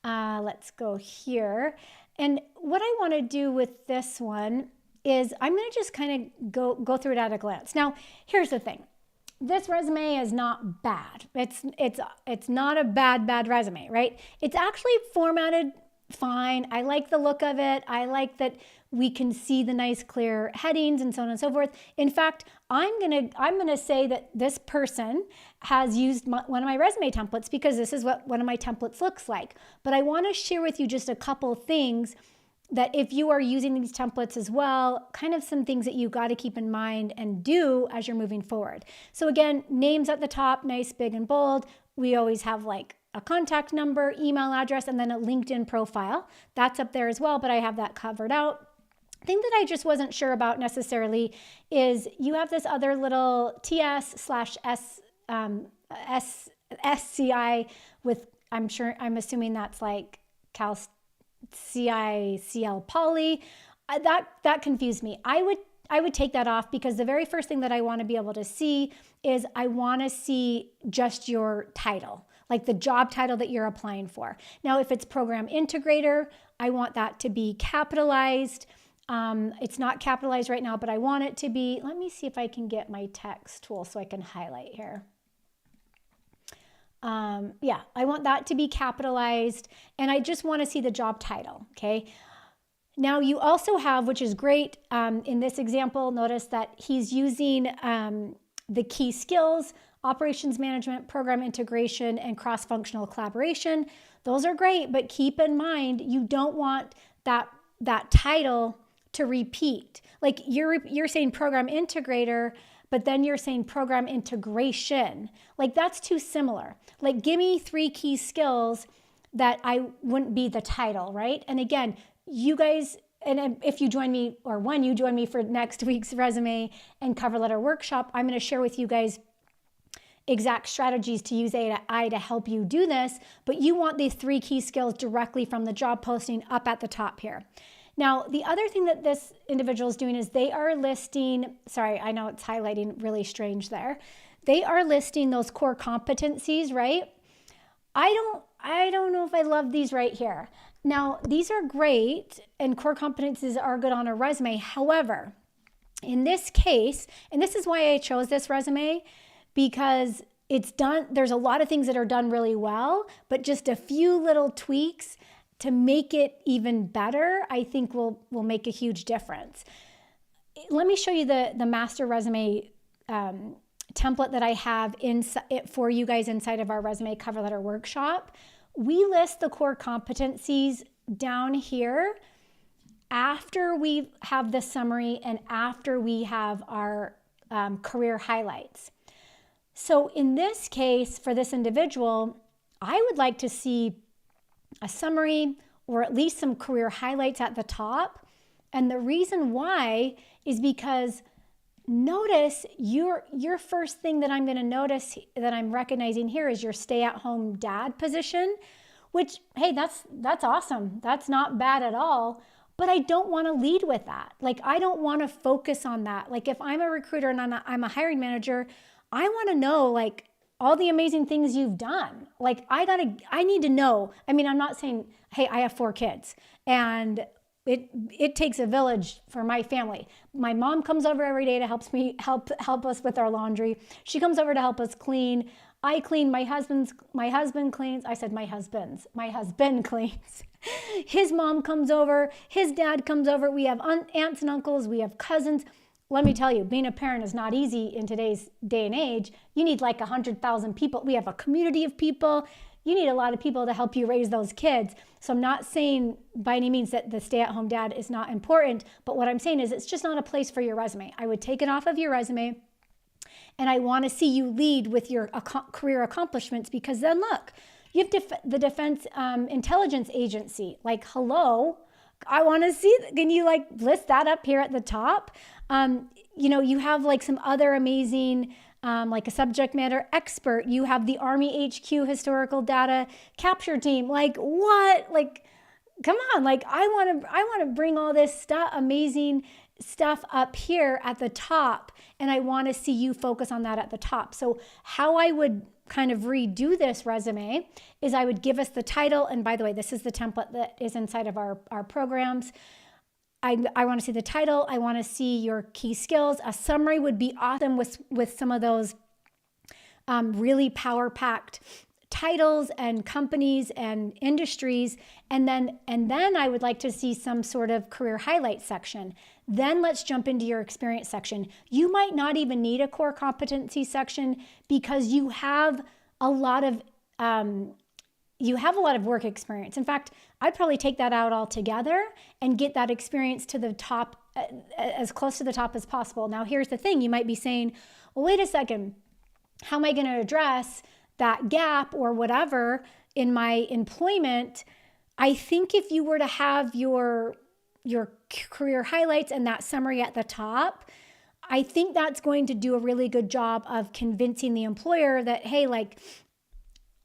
Speaker 1: Let's go here. And what I want to do with this one is I'm going to just kind of go through it at a glance. Now, here's the thing. This resume is not bad. It's not a bad resume, right? It's actually formatted fine. I like the look of it. I like that we can see the nice clear headings and so on and so forth. In fact, I'm gonna say that this person has used one of my resume templates because this is what one of my templates looks like. But I want to share with you just a couple things that if you are using these templates as well, kind of some things that you got to keep in mind and do as you're moving forward. So again, names at the top, nice, big and bold. We always have like a contact number, email address, and then a LinkedIn profile. That's up there as well, but I have that covered out. Thing that I just wasn't sure about necessarily is you have this other little TS/SCI with, I'm assuming that's like CICL Poly. That confused me. I would take that off because the very first thing that I want to be able to see is I want to see just your title, like the job title that you're applying for. Now, if it's program integrator, I want that to be capitalized. It's not capitalized right now, but I want it to be. Let me see if I can get my text tool so I can highlight here. Yeah, I want that to be capitalized, and I just want to see the job title, okay? Now you also have, which is great, in this example, notice that he's using the key skills, operations management, program integration, and cross-functional collaboration. Those are great, but keep in mind, you don't want that title to repeat. Like you're saying program integrator, but then you're saying program integration. Like that's too similar. Like give me 3 key skills that I wouldn't be the title, right? And again, you guys, and if you join me, or when you join me for next week's resume and cover letter workshop, I'm going to share with you guys exact strategies to use AI to help you do this, but you want these 3 key skills directly from the job posting up at the top here. Now, the other thing that this individual is doing is they are listing, sorry, I know it's highlighting really strange there. They are listing those core competencies, right? I don't know if I love these right here. Now, these are great and core competencies are good on a resume. However, in this case, and this is why I chose this resume, because it's done, there's a lot of things that are done really well, but just a few little tweaks to make it even better, I think will make a huge difference. Let me show you the master resume template that I have for you guys inside of our resume cover letter workshop. We list the core competencies down here after we have the summary and after we have our career highlights. So in this case, for this individual, I would like to see a summary or at least some career highlights at the top. And the reason why is because notice your first thing that I'm going to notice that I'm recognizing here is your stay-at-home dad position, which, hey, that's awesome. That's not bad at all. But I don't want to lead with that. Like, I don't want to focus on that. Like, if I'm a recruiter and I'm a hiring manager, I want to know, like, all the amazing things you've done. Like, I need to know. I mean, I'm not saying, hey, I have 4 kids and it takes a village for my family. My mom comes over every day to help us with our laundry. She comes over to help us clean. I clean. My husband cleans. I said my husband cleans. His mom comes over. His dad comes over. We have aunts and uncles. We have cousins. Let me tell you, being a parent is not easy in today's day and age. You need like 100,000 people. We have a community of people. You need a lot of people to help you raise those kids. So I'm not saying by any means that the stay-at-home dad is not important, but what I'm saying is it's just not a place for your resume. I would take it off of your resume, and I want to see you lead with your career accomplishments, because then look, you have the Defense Intelligence Agency. Like, hello, I want to see, can you like list that up here at the top? You have like some other amazing like a subject matter expert. You have the Army HQ historical data capture team. Like what? Like, come on. Like I want to bring all this amazing stuff up here at the top, and I want to see you focus on that at the top. So how I would kind of redo this resume is I would give us the title. And by the way, this is the template that is inside of our programs. I want to see the title. I want to see your key skills. A summary would be awesome with some of those really power-packed titles and companies and industries. And then I would like to see some sort of career highlights section. Then let's jump into your experience section. You might not even need a core competency section because you have a lot of work experience. In fact, I'd probably take that out altogether and get that experience to the top, as close to the top as possible. Now, here's the thing. You might be saying, well, wait a second. How am I going to address that gap or whatever in my employment? I think if you were to have your career highlights and that summary at the top, I think that's going to do a really good job of convincing the employer that, hey, like,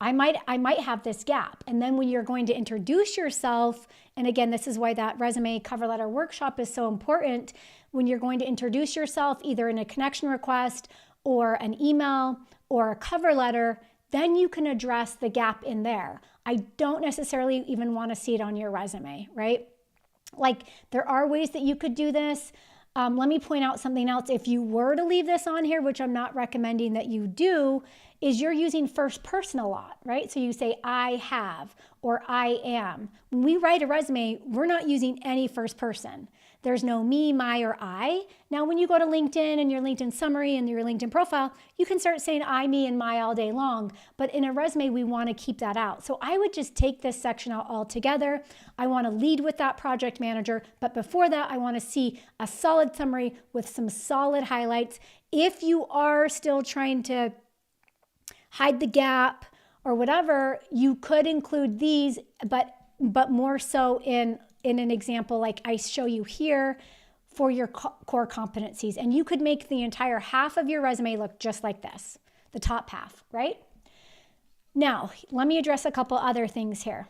Speaker 1: I might have this gap. And then when you're going to introduce yourself, and again, this is why that resume cover letter workshop is so important. When you're going to introduce yourself, either in a connection request or an email or a cover letter, then you can address the gap in there. I don't necessarily even want to see it on your resume, right? Like, there are ways that you could do this. Let me point out something else. If you were to leave this on here, which I'm not recommending that you do, is you're using first person a lot, right? So you say, I have, or I am. When we write a resume, we're not using any first person. There's no me, my, or I. Now, when you go to LinkedIn and your LinkedIn summary and your LinkedIn profile, you can start saying I, me, and my all day long. But in a resume, we want to keep that out. So I would just take this section out altogether. I want to lead with that project manager. But before that, I want to see a solid summary with some solid highlights. If you are still trying to hide the gap or whatever, you could include these, but more so in an example like I show you here for your core competencies. And you could make the entire half of your resume look just like this, the top half, right? Now, let me address a couple other things here.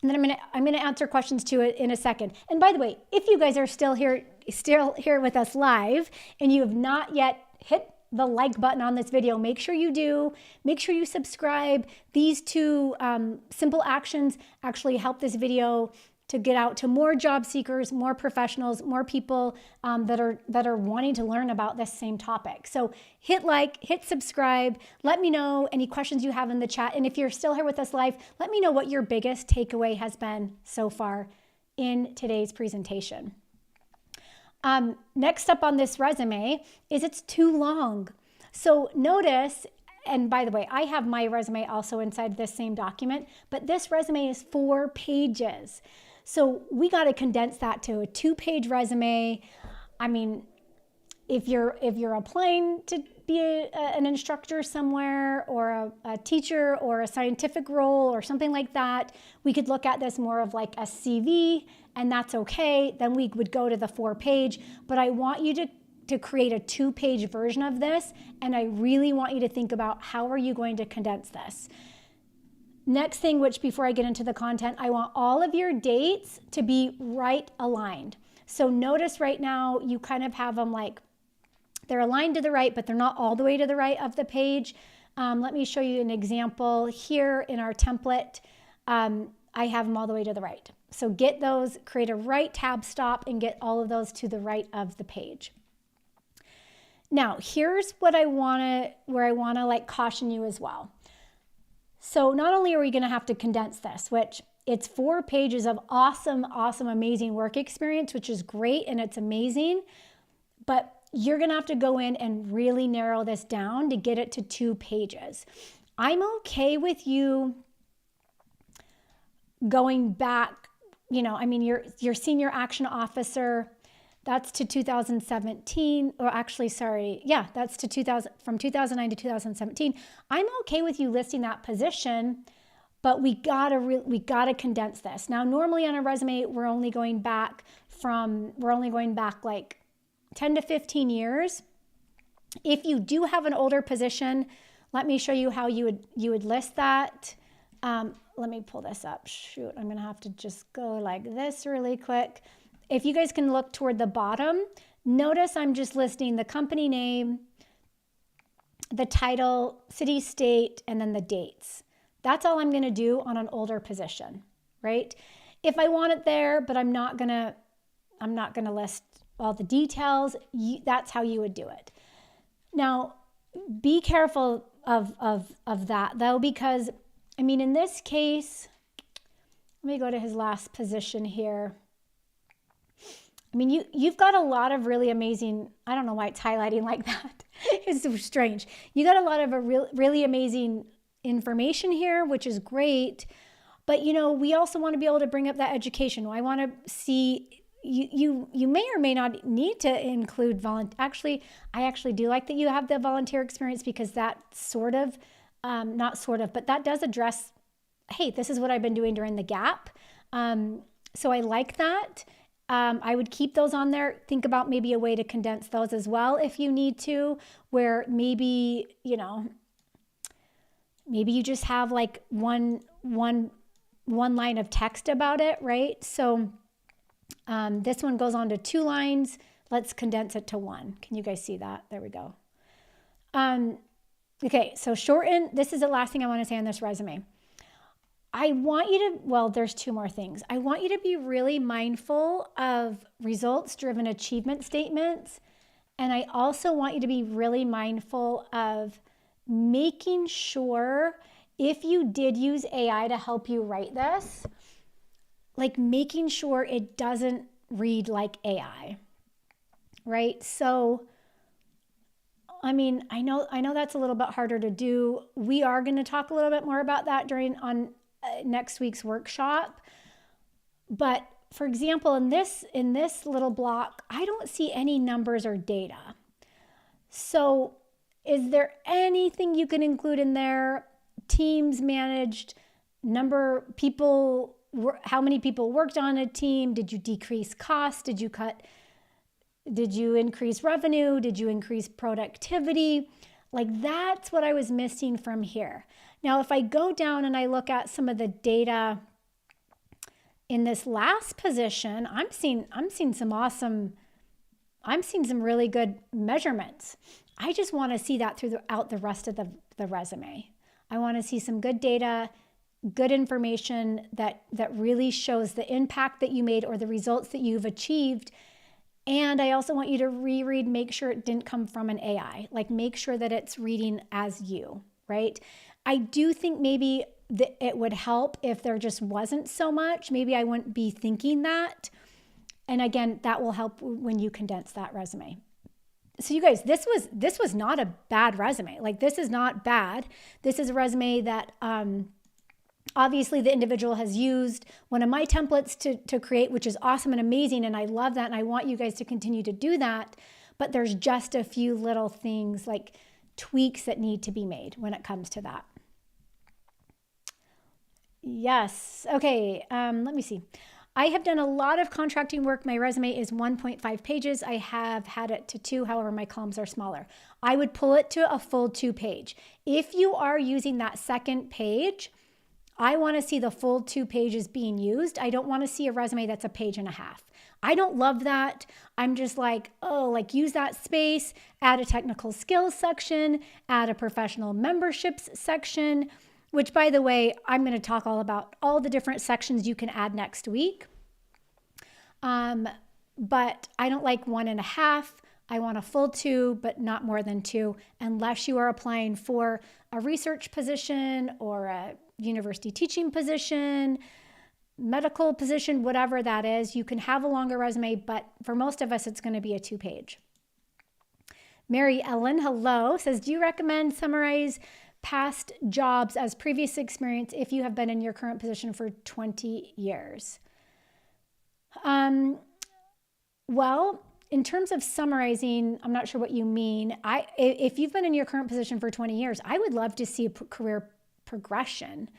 Speaker 1: And then I'm gonna answer questions to it in a second. And by the way, if you guys are still here with us live and you have not yet hit the like button on this video, make sure you do. Make sure you subscribe. These two simple actions actually help this video to get out to more job seekers, more professionals, more people that are wanting to learn about this same topic. So hit like, hit subscribe, let me know any questions you have in the chat. And if you're still here with us live, let me know what your biggest takeaway has been so far in today's presentation. Next up on this resume is it's too long. So notice, and by the way, I have my resume also inside this same document, but this resume is 4 pages. So we got to condense that to a 2-page resume. I mean, if you're applying to be an instructor somewhere or a teacher or a scientific role or something like that, we could look at this more of like a CV, and that's okay. Then we would go to the 4-page, but I want you to create a 2-page version of this, and I really want you to think about how are you going to condense this. Next thing, which before I get into the content, I want all of your dates to be right aligned. So notice right now you kind of have them like they're aligned to the right, but they're not all the way to the right of the page. Let me show you an example here in our template. I have them all the way to the right. So get those, create a right tab stop, and get all of those to the right of the page. Now, here's what I want to like caution you as well. So not only are we going to have to condense this, which it's 4 pages of awesome, amazing work experience, which is great and it's amazing, but you're going to have to go in and really narrow this down to get it to 2 pages. I'm okay with you going back, your senior action officer, that's to 2017, or actually, sorry, yeah, that's to from 2009 to 2017. I'm okay with you listing that position, but we gotta condense this. Now, normally on a resume, we're only going back like 10 to 15 years. If you do have an older position, let me show you how you would list that. Let me pull this up. Shoot, I'm gonna have to just go like this really quick. If you guys can look toward the bottom, notice I'm just listing the company name, the title, city, state, and then the dates. That's all I'm gonna do on an older position, right? If I want it there, but I'm not gonna list all the details, that's how you would do it. Now, be careful of that though, because in this case, let me go to his last position here. You've got a lot of really amazing, I don't know why it's highlighting like that. It's so strange. You got a lot of really amazing information here, which is great. But we also want to be able to bring up that education. I want to see you may or may not need to include I actually do like that you have the volunteer experience, because that but that does address, hey, this is what I've been doing during the gap. So I like that. I would keep those on there. Think about maybe a way to condense those as well if you need to, where maybe you just have like one line of text about it, right? So this one goes on to 2 lines. Let's condense it to 1. Can you guys see that? There we go. Okay, so shorten. This is the last thing I want to say on this resume. I want you to, there's 2 more things. I want you to be really mindful of results-driven achievement statements. And I also want you to be really mindful of making sure, if you did use AI to help you write this, like making sure it doesn't read like AI, right? So, I know that's a little bit harder to do. We are going to talk a little bit more about that on next week's workshop. But for example, in this little block, I don't see any numbers or data. So is there anything you can include in there? Teams managed, number people, how many people worked on a team? Did you decrease costs? Did you increase revenue? Did you increase productivity? Like, that's what I was missing from here. Now, if I go down and I look at some of the data in this last position, I'm seeing some really good measurements. I just want to see that throughout the rest of the resume. I want to see some good data, good information that really shows the impact that you made or the results that you've achieved. And I also want you to reread, make sure it didn't come from an AI, like make sure that it's reading as you, right? I do think maybe it would help if there just wasn't so much. Maybe I wouldn't be thinking that. And again, that will help when you condense that resume. So you guys, this was not a bad resume. Like, this is not bad. This is a resume that obviously the individual has used one of my templates to create, which is awesome and amazing. And I love that. And I want you guys to continue to do that. But there's just a few little things, like tweaks, that need to be made when it comes to that. Yes. Okay. Let me see. I have done a lot of contracting work. My resume is 1.5 pages. I have had it to 2, however, my columns are smaller. I would pull it to a full 2-page. If you are using that second page, I want to see the full 2 pages being used. I don't want to see a resume that's a page and a half. I don't love that. I'm just like, use that space, add a technical skills section, add a professional memberships section. which, by the way, I'm going to talk all about all the different sections you can add next week. But I don't like 1.5. I want a full 2, but not more than 2, unless you are applying for a research position or a university teaching position, medical position, whatever that is. You can have a longer resume, but for most of us, it's going to be a 2-page. Mary Ellen, hello, says, do you recommend summarize past jobs as previous experience if you have been in your current position for 20 years? Well, in terms of summarizing, I'm not sure what you mean. If you've been in your current position for 20 years, I would love to see a career progression.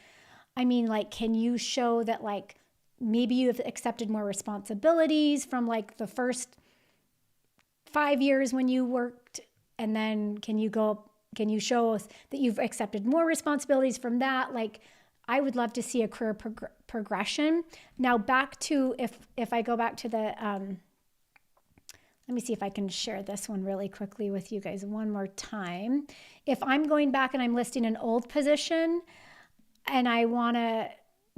Speaker 1: I mean, like, can you show that, like, maybe you have accepted more responsibilities from like the first 5 years when you worked, and then can you show us that you've accepted more responsibilities from that? Like, I would love to see a career progression. Now back to, if I go back to the, let me see if I can share this one really quickly with you guys one more time. If I'm going back and I'm listing an old position and I want to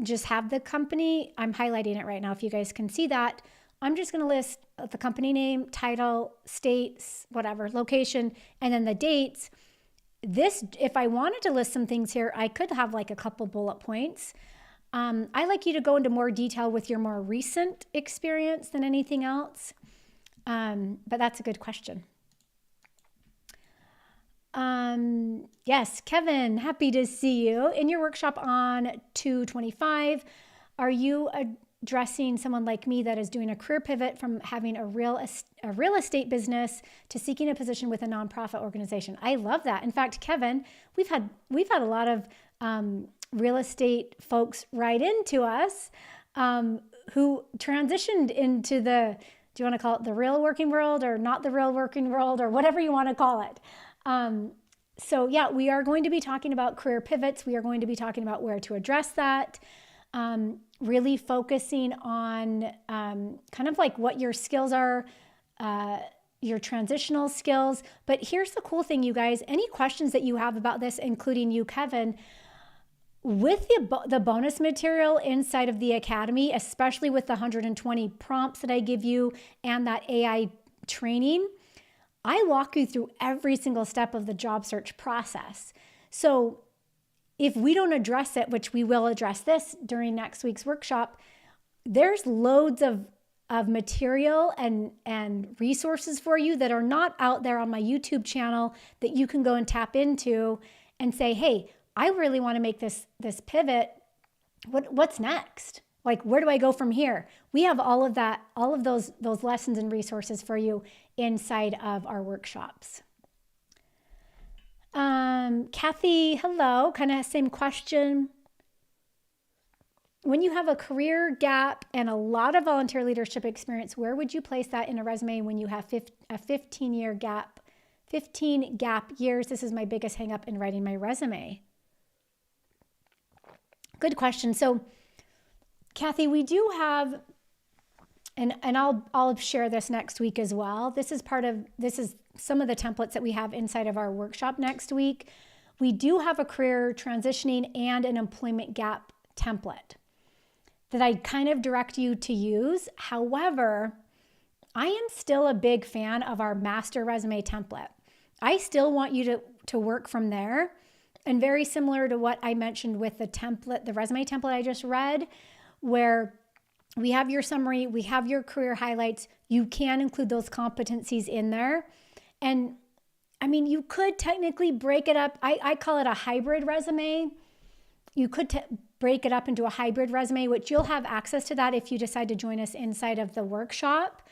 Speaker 1: just have the company, I'm highlighting it right now if you guys can see that. I'm just going to list the company name, title, states, whatever, location, and then the dates. This, if I wanted to list some things here, I could have like a couple bullet points. I like you to go into more detail with your more recent experience than anything else. But that's a good question. Yes, Kevin, happy to see you. In your workshop on 2/25, are you addressing someone like me that is doing a career pivot from having a real estate business to seeking a position with a nonprofit organization? I love that. In fact, Kevin, we've had a lot of real estate folks write into us who transitioned into the, do you want to call it the real working world or not the real working world or whatever you want to call it? So yeah, we are going to be talking about career pivots. We are going to be talking about where to address that. Really focusing on kind of like what your skills are, your transitional skills. But here's the cool thing, you guys. Any questions that you have about this, including you, Kevin, with the bonus material inside of the Academy, especially with the 120 prompts that I give you and that AI training, I walk you through every single step of the job search process. So if we don't address it, which we will address this during next week's workshop, there's loads of material and resources for you that are not out there on my YouTube channel that you can go and tap into and say, hey, I really want to make this pivot. What's next? Like, where do I go from here? We have all of that, all of those lessons and resources for you inside of our workshops. Kathy, hello, kind of same question. When you have a career gap and a lot of volunteer leadership experience, where would you place that in a resume when you have a 15 gap years? This is my biggest hang up in writing my resume. Good question. So Kathy, we do have, and I'll share this next week as well. This is some of the templates that we have inside of our workshop next week. We do have a career transitioning and an employment gap template that I kind of direct you to use. However, I am still a big fan of our master resume template. I still want you to work from there. And very similar to what I mentioned with the template, the resume template I just read, where we have your summary, we have your career highlights. You can include those competencies in there. And I mean, you could technically break it up. I call it a hybrid resume. You could break it up into a hybrid resume, which you'll have access to that if you decide to join us inside of the workshop.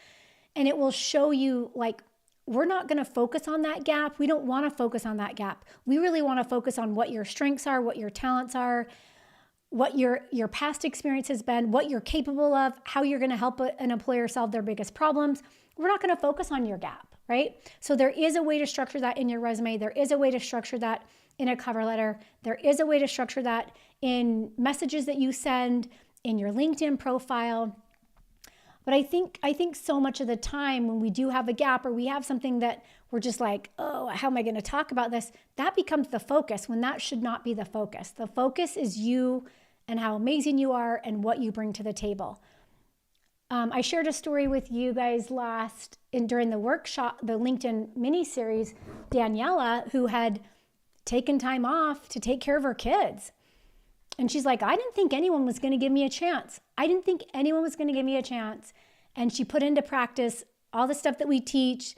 Speaker 1: And it will show you, like, we're not going to focus on that gap. We don't want to focus on that gap. We really want to focus on what your strengths are, what your talents are, what your past experience has been, what you're capable of, how you're going to help an employer solve their biggest problems. We're not going to focus on your gap, right? So there is a way to structure that in your resume. There is a way to structure that in a cover letter. There is a way to structure that in messages that you send, in your LinkedIn profile. But I think so much of the time when we do have a gap or we have something that we're just like, oh, how am I going to talk about this? That becomes the focus when that should not be the focus. The focus is you and how amazing you are and what you bring to the table. I shared a story with you guys during the workshop, the LinkedIn mini series, Daniela, who had taken time off to take care of her kids. And she's like, I didn't think anyone was going to give me a chance. And she put into practice all the stuff that we teach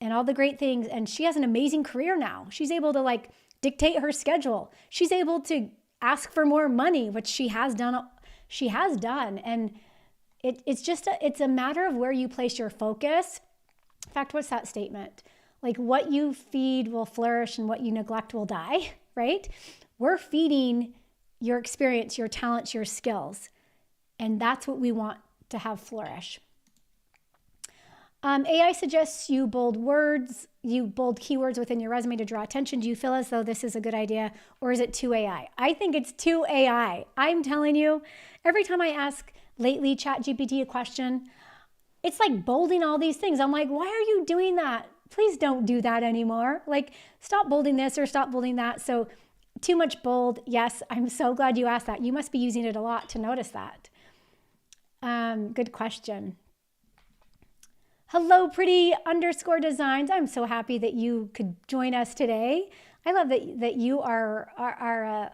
Speaker 1: and all the great things. And she has an amazing career now. She's able to like dictate her schedule. She's able to ask for more money, which she has done. And it's a matter of where you place your focus. In fact, what's that statement? Like what you feed will flourish and what you neglect will die, right? We're feeding your experience, your talents, your skills. And that's what we want to have flourish. AI suggests you bold keywords within your resume to draw attention. Do you feel as though this is a good idea, or is it too AI? I think it's too AI. I'm telling you, every time I ask lately ChatGPT a question, it's like bolding all these things. I'm like, why are you doing that? Please don't do that anymore. Like, stop bolding this or stop bolding that. So too much bold. Yes, I'm so glad you asked that. You must be using it a lot to notice that. Good question. Hello, pretty _designs. I'm so happy that you could join us today. I love that you are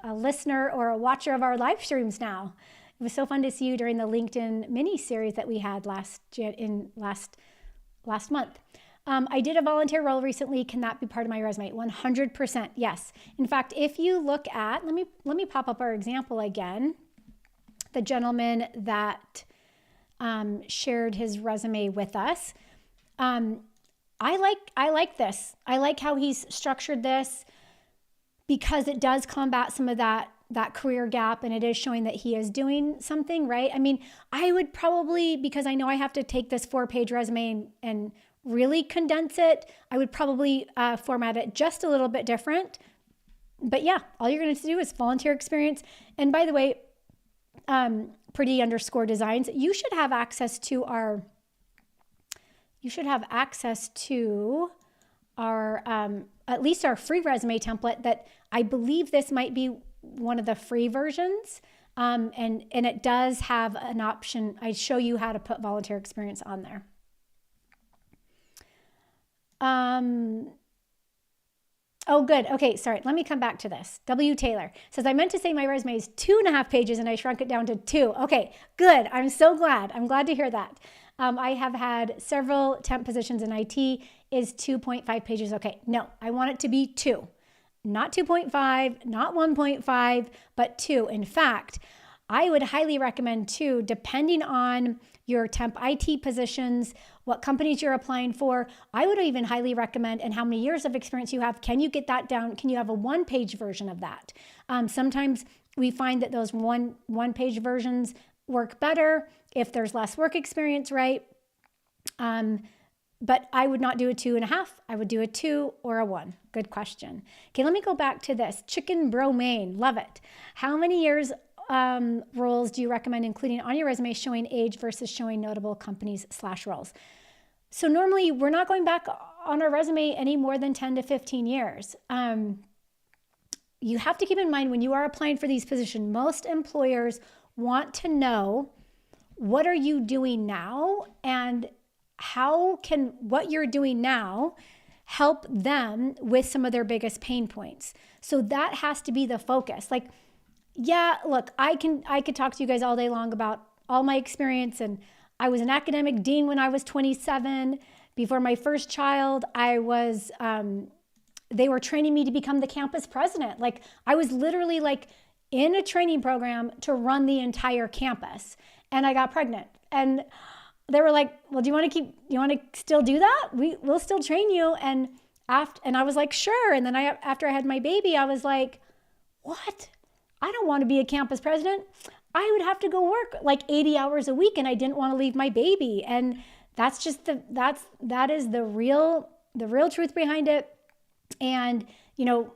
Speaker 1: a listener or a watcher of our live streams now. It was so fun to see you during the LinkedIn mini series that we had last month. I did a volunteer role recently. Can that be part of my resume? 100% yes. In fact, if you look at, let me pop up our example again. The gentleman that shared his resume with us. I like this. I like how he's structured this because it does combat some of that career gap, and it is showing that he is doing something, right? I mean, I would probably, because I know I have to take this 4-page resume and really condense it, I would probably format it just a little bit different. But yeah, all you're going to do is volunteer experience. And by the way, pretty _designs, you should have access to our at least our free resume template that I believe this might be one of the free versions. And it does have an option. I show you how to put volunteer experience on there. Oh, good. Okay, sorry. Let me come back to this. W. Taylor says, I meant to say my resume is 2.5 pages and I shrunk it down to 2. Okay, good. I'm so glad. I'm glad to hear that. I have had several temp positions in IT. Is 2.5 pages okay? No, I want it to be 2. Not 2.5, not 1.5, but 2. In fact, I would highly recommend 2, depending on your temp IT positions, what companies you're applying for. I would even highly recommend, and how many years of experience you have. Can you get that down? Can you have a 1-page version of that? Sometimes we find that those one-page versions work better if there's less work experience, right? But I would not do a 2.5. I would do a 2 or a 1. Good question. Okay, let me go back to this. Chicken Bromain, love it. How many years roles do you recommend including on your resume showing age versus showing notable companies / roles? So normally we're not going back on our resume any more than 10 to 15 years. You have to keep in mind when you are applying for these positions, most employers want to know what are you doing now and how can what you're doing now help them with some of their biggest pain points. So that has to be the focus. Like, yeah, look, I could talk to you guys all day long about all my experience, and I was an academic dean when I was 27. Before my first child, I was they were training me to become the campus president. Like, I was literally like in a training program to run the entire campus, and I got pregnant. And they were like, well, you want to still do that? We'll still train you. And I was like, sure. And then after I had my baby, I was like, what? I don't want to be a campus president. I would have to go work like 80 hours a week, and I didn't want to leave my baby. And that's just that is the real truth behind it. And, you know,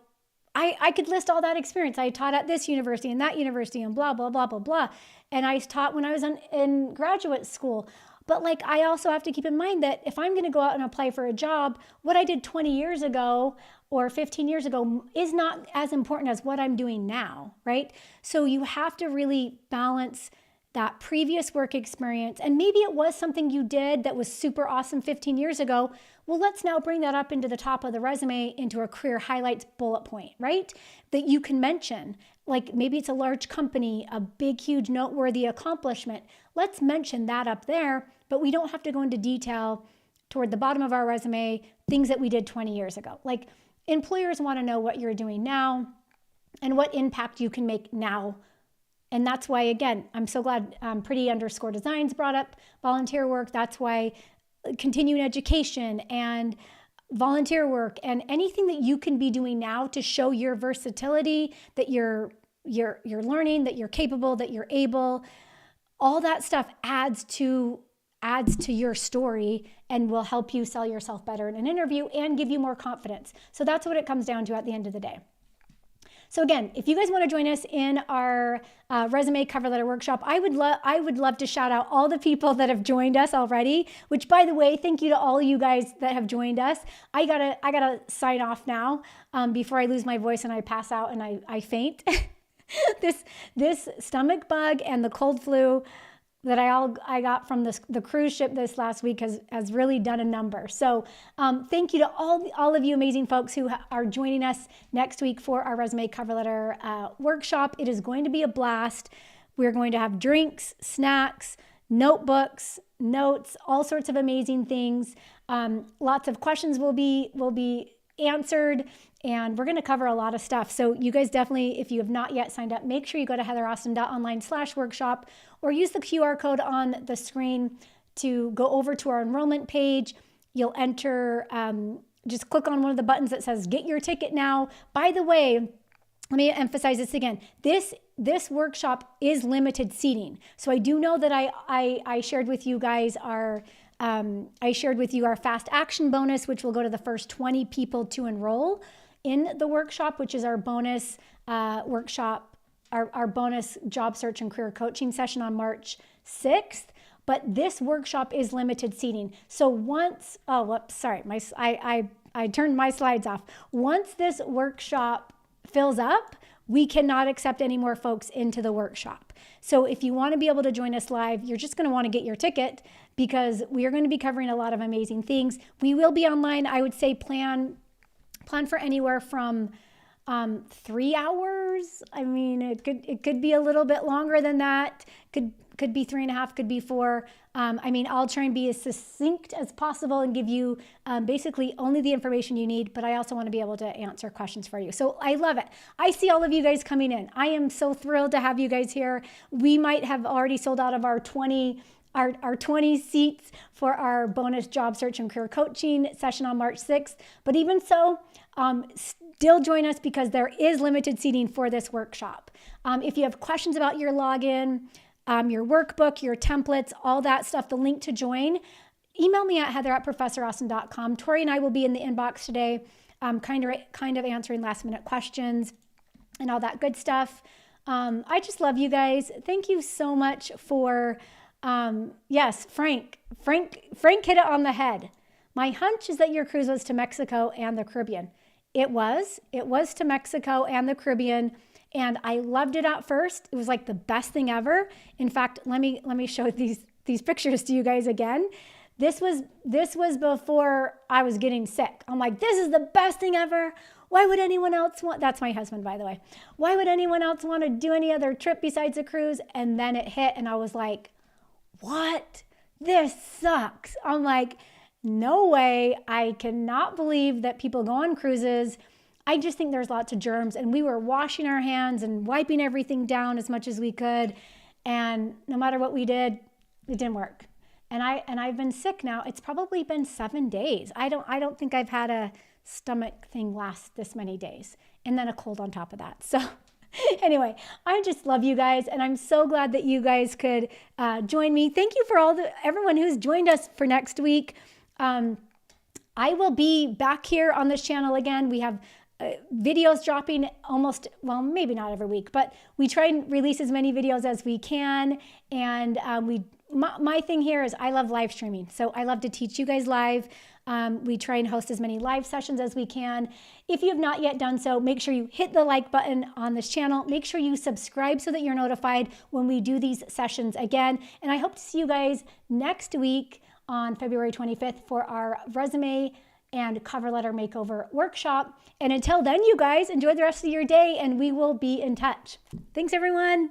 Speaker 1: I could list all that experience. I taught at this university and that university and blah, blah, blah, blah, blah. And I taught when I was in graduate school. But like, I also have to keep in mind that if I'm going to go out and apply for a job, what I did 20 years ago or 15 years ago is not as important as what I'm doing now, right? So you have to really balance that previous work experience. And maybe it was something you did that was super awesome 15 years ago. Well, let's now bring that up into the top of the resume, into a career highlights bullet point, right? That you can mention. Like maybe it's a large company, a big, huge, noteworthy accomplishment. Let's mention that up there, but we don't have to go into detail toward the bottom of our resume, things that we did 20 years ago. Like employers want to know what you're doing now and what impact you can make now. And that's why, again, I'm so glad Pretty_Designs brought up volunteer work. That's why continuing education and volunteer work and anything that you can be doing now to show your versatility, that you're learning, that you're capable, that you're able, all that stuff adds to your story and will help you sell yourself better in an interview and give you more confidence. So that's what it comes down to at the end of the day. So again, if you guys want to join us in our resume cover letter workshop, I would love to shout out all the people that have joined us already, which by the way, thank you to all you guys that have joined us. I gotta sign off now before I lose my voice and I pass out and I faint. This stomach bug and the cold flu that I got from the cruise ship this last week has really done a number. So thank you to all of you amazing folks who are joining us next week for our resume cover letter workshop. It is going to be a blast. We're going to have drinks, snacks, notebooks, notes, all sorts of amazing things. Lots of questions will be answered, and we're going to cover a lot of stuff. So you guys definitely, if you have not yet signed up, make sure you go to heatheraustin.online/workshop or use the QR code on the screen to go over to our enrollment page. You'll enter, just click on one of the buttons that says get your ticket now. By the way, let me emphasize this again. This workshop is limited seating. So I do know that I shared with you guys our fast action bonus, which will go to the first 20 people to enroll in the workshop, which is our bonus workshop, our bonus job search and career coaching session on March 6th. But this workshop is limited seating. So once, I turned my slides off. Once this workshop fills up, we cannot accept any more folks into the workshop. So if you want to be able to join us live, you're just going to want to get your ticket because we are going to be covering a lot of amazing things. We will be online. I would say plan for anywhere from 3 hours. I mean, it could be a little bit longer than that. Could be 3.5, could be 4. I'll try and be as succinct as possible and give you basically only the information you need, but I also want to be able to answer questions for you. So I love it. I see all of you guys coming in. I am so thrilled to have you guys here. We might have already sold out of our 20 seats for our bonus job search and career coaching session on March 6th. But even so, still join us because there is limited seating for this workshop. If you have questions about your login, your workbook, your templates, all that stuff, the link to join, email me at heather@professораustin.com. Tori and I will be in the inbox today, kind of answering last minute questions and all that good stuff. I just love you guys. Thank you so much for, yes, Frank hit it on the head. My hunch is that your cruise was to Mexico and the Caribbean. It was to Mexico and the Caribbean. And I loved it at first. It was like the best thing ever. In fact, let me show these pictures to you guys again. This was before I was getting sick. I'm like, this is the best thing ever. Why would anyone else want? That's my husband, by the way. Why would anyone else want to do any other trip besides a cruise? And then it hit, and I was like, what? This sucks. I'm like, no way. I cannot believe that people go on cruises. I just think there's lots of germs, and we were washing our hands and wiping everything down as much as we could. And no matter what we did, it didn't work. And I've been sick now. It's probably been 7 days. I don't think I've had a stomach thing last this many days, and then a cold on top of that. So anyway, I just love you guys, and I'm so glad that you guys could join me. Thank you for everyone who's joined us for next week. I will be back here on this channel again. We have videos dropping maybe not every week, but we try and release as many videos as we can. And my thing here is I love live streaming. So I love to teach you guys live. We try and host as many live sessions as we can. If you have not yet done so, make sure you hit the like button on this channel. Make sure you subscribe so that you're notified when we do these sessions again. And I hope to see you guys next week on February 25th for our resume and cover letter makeover workshop. And until then, you guys enjoy the rest of your day and we will be in touch. Thanks, everyone.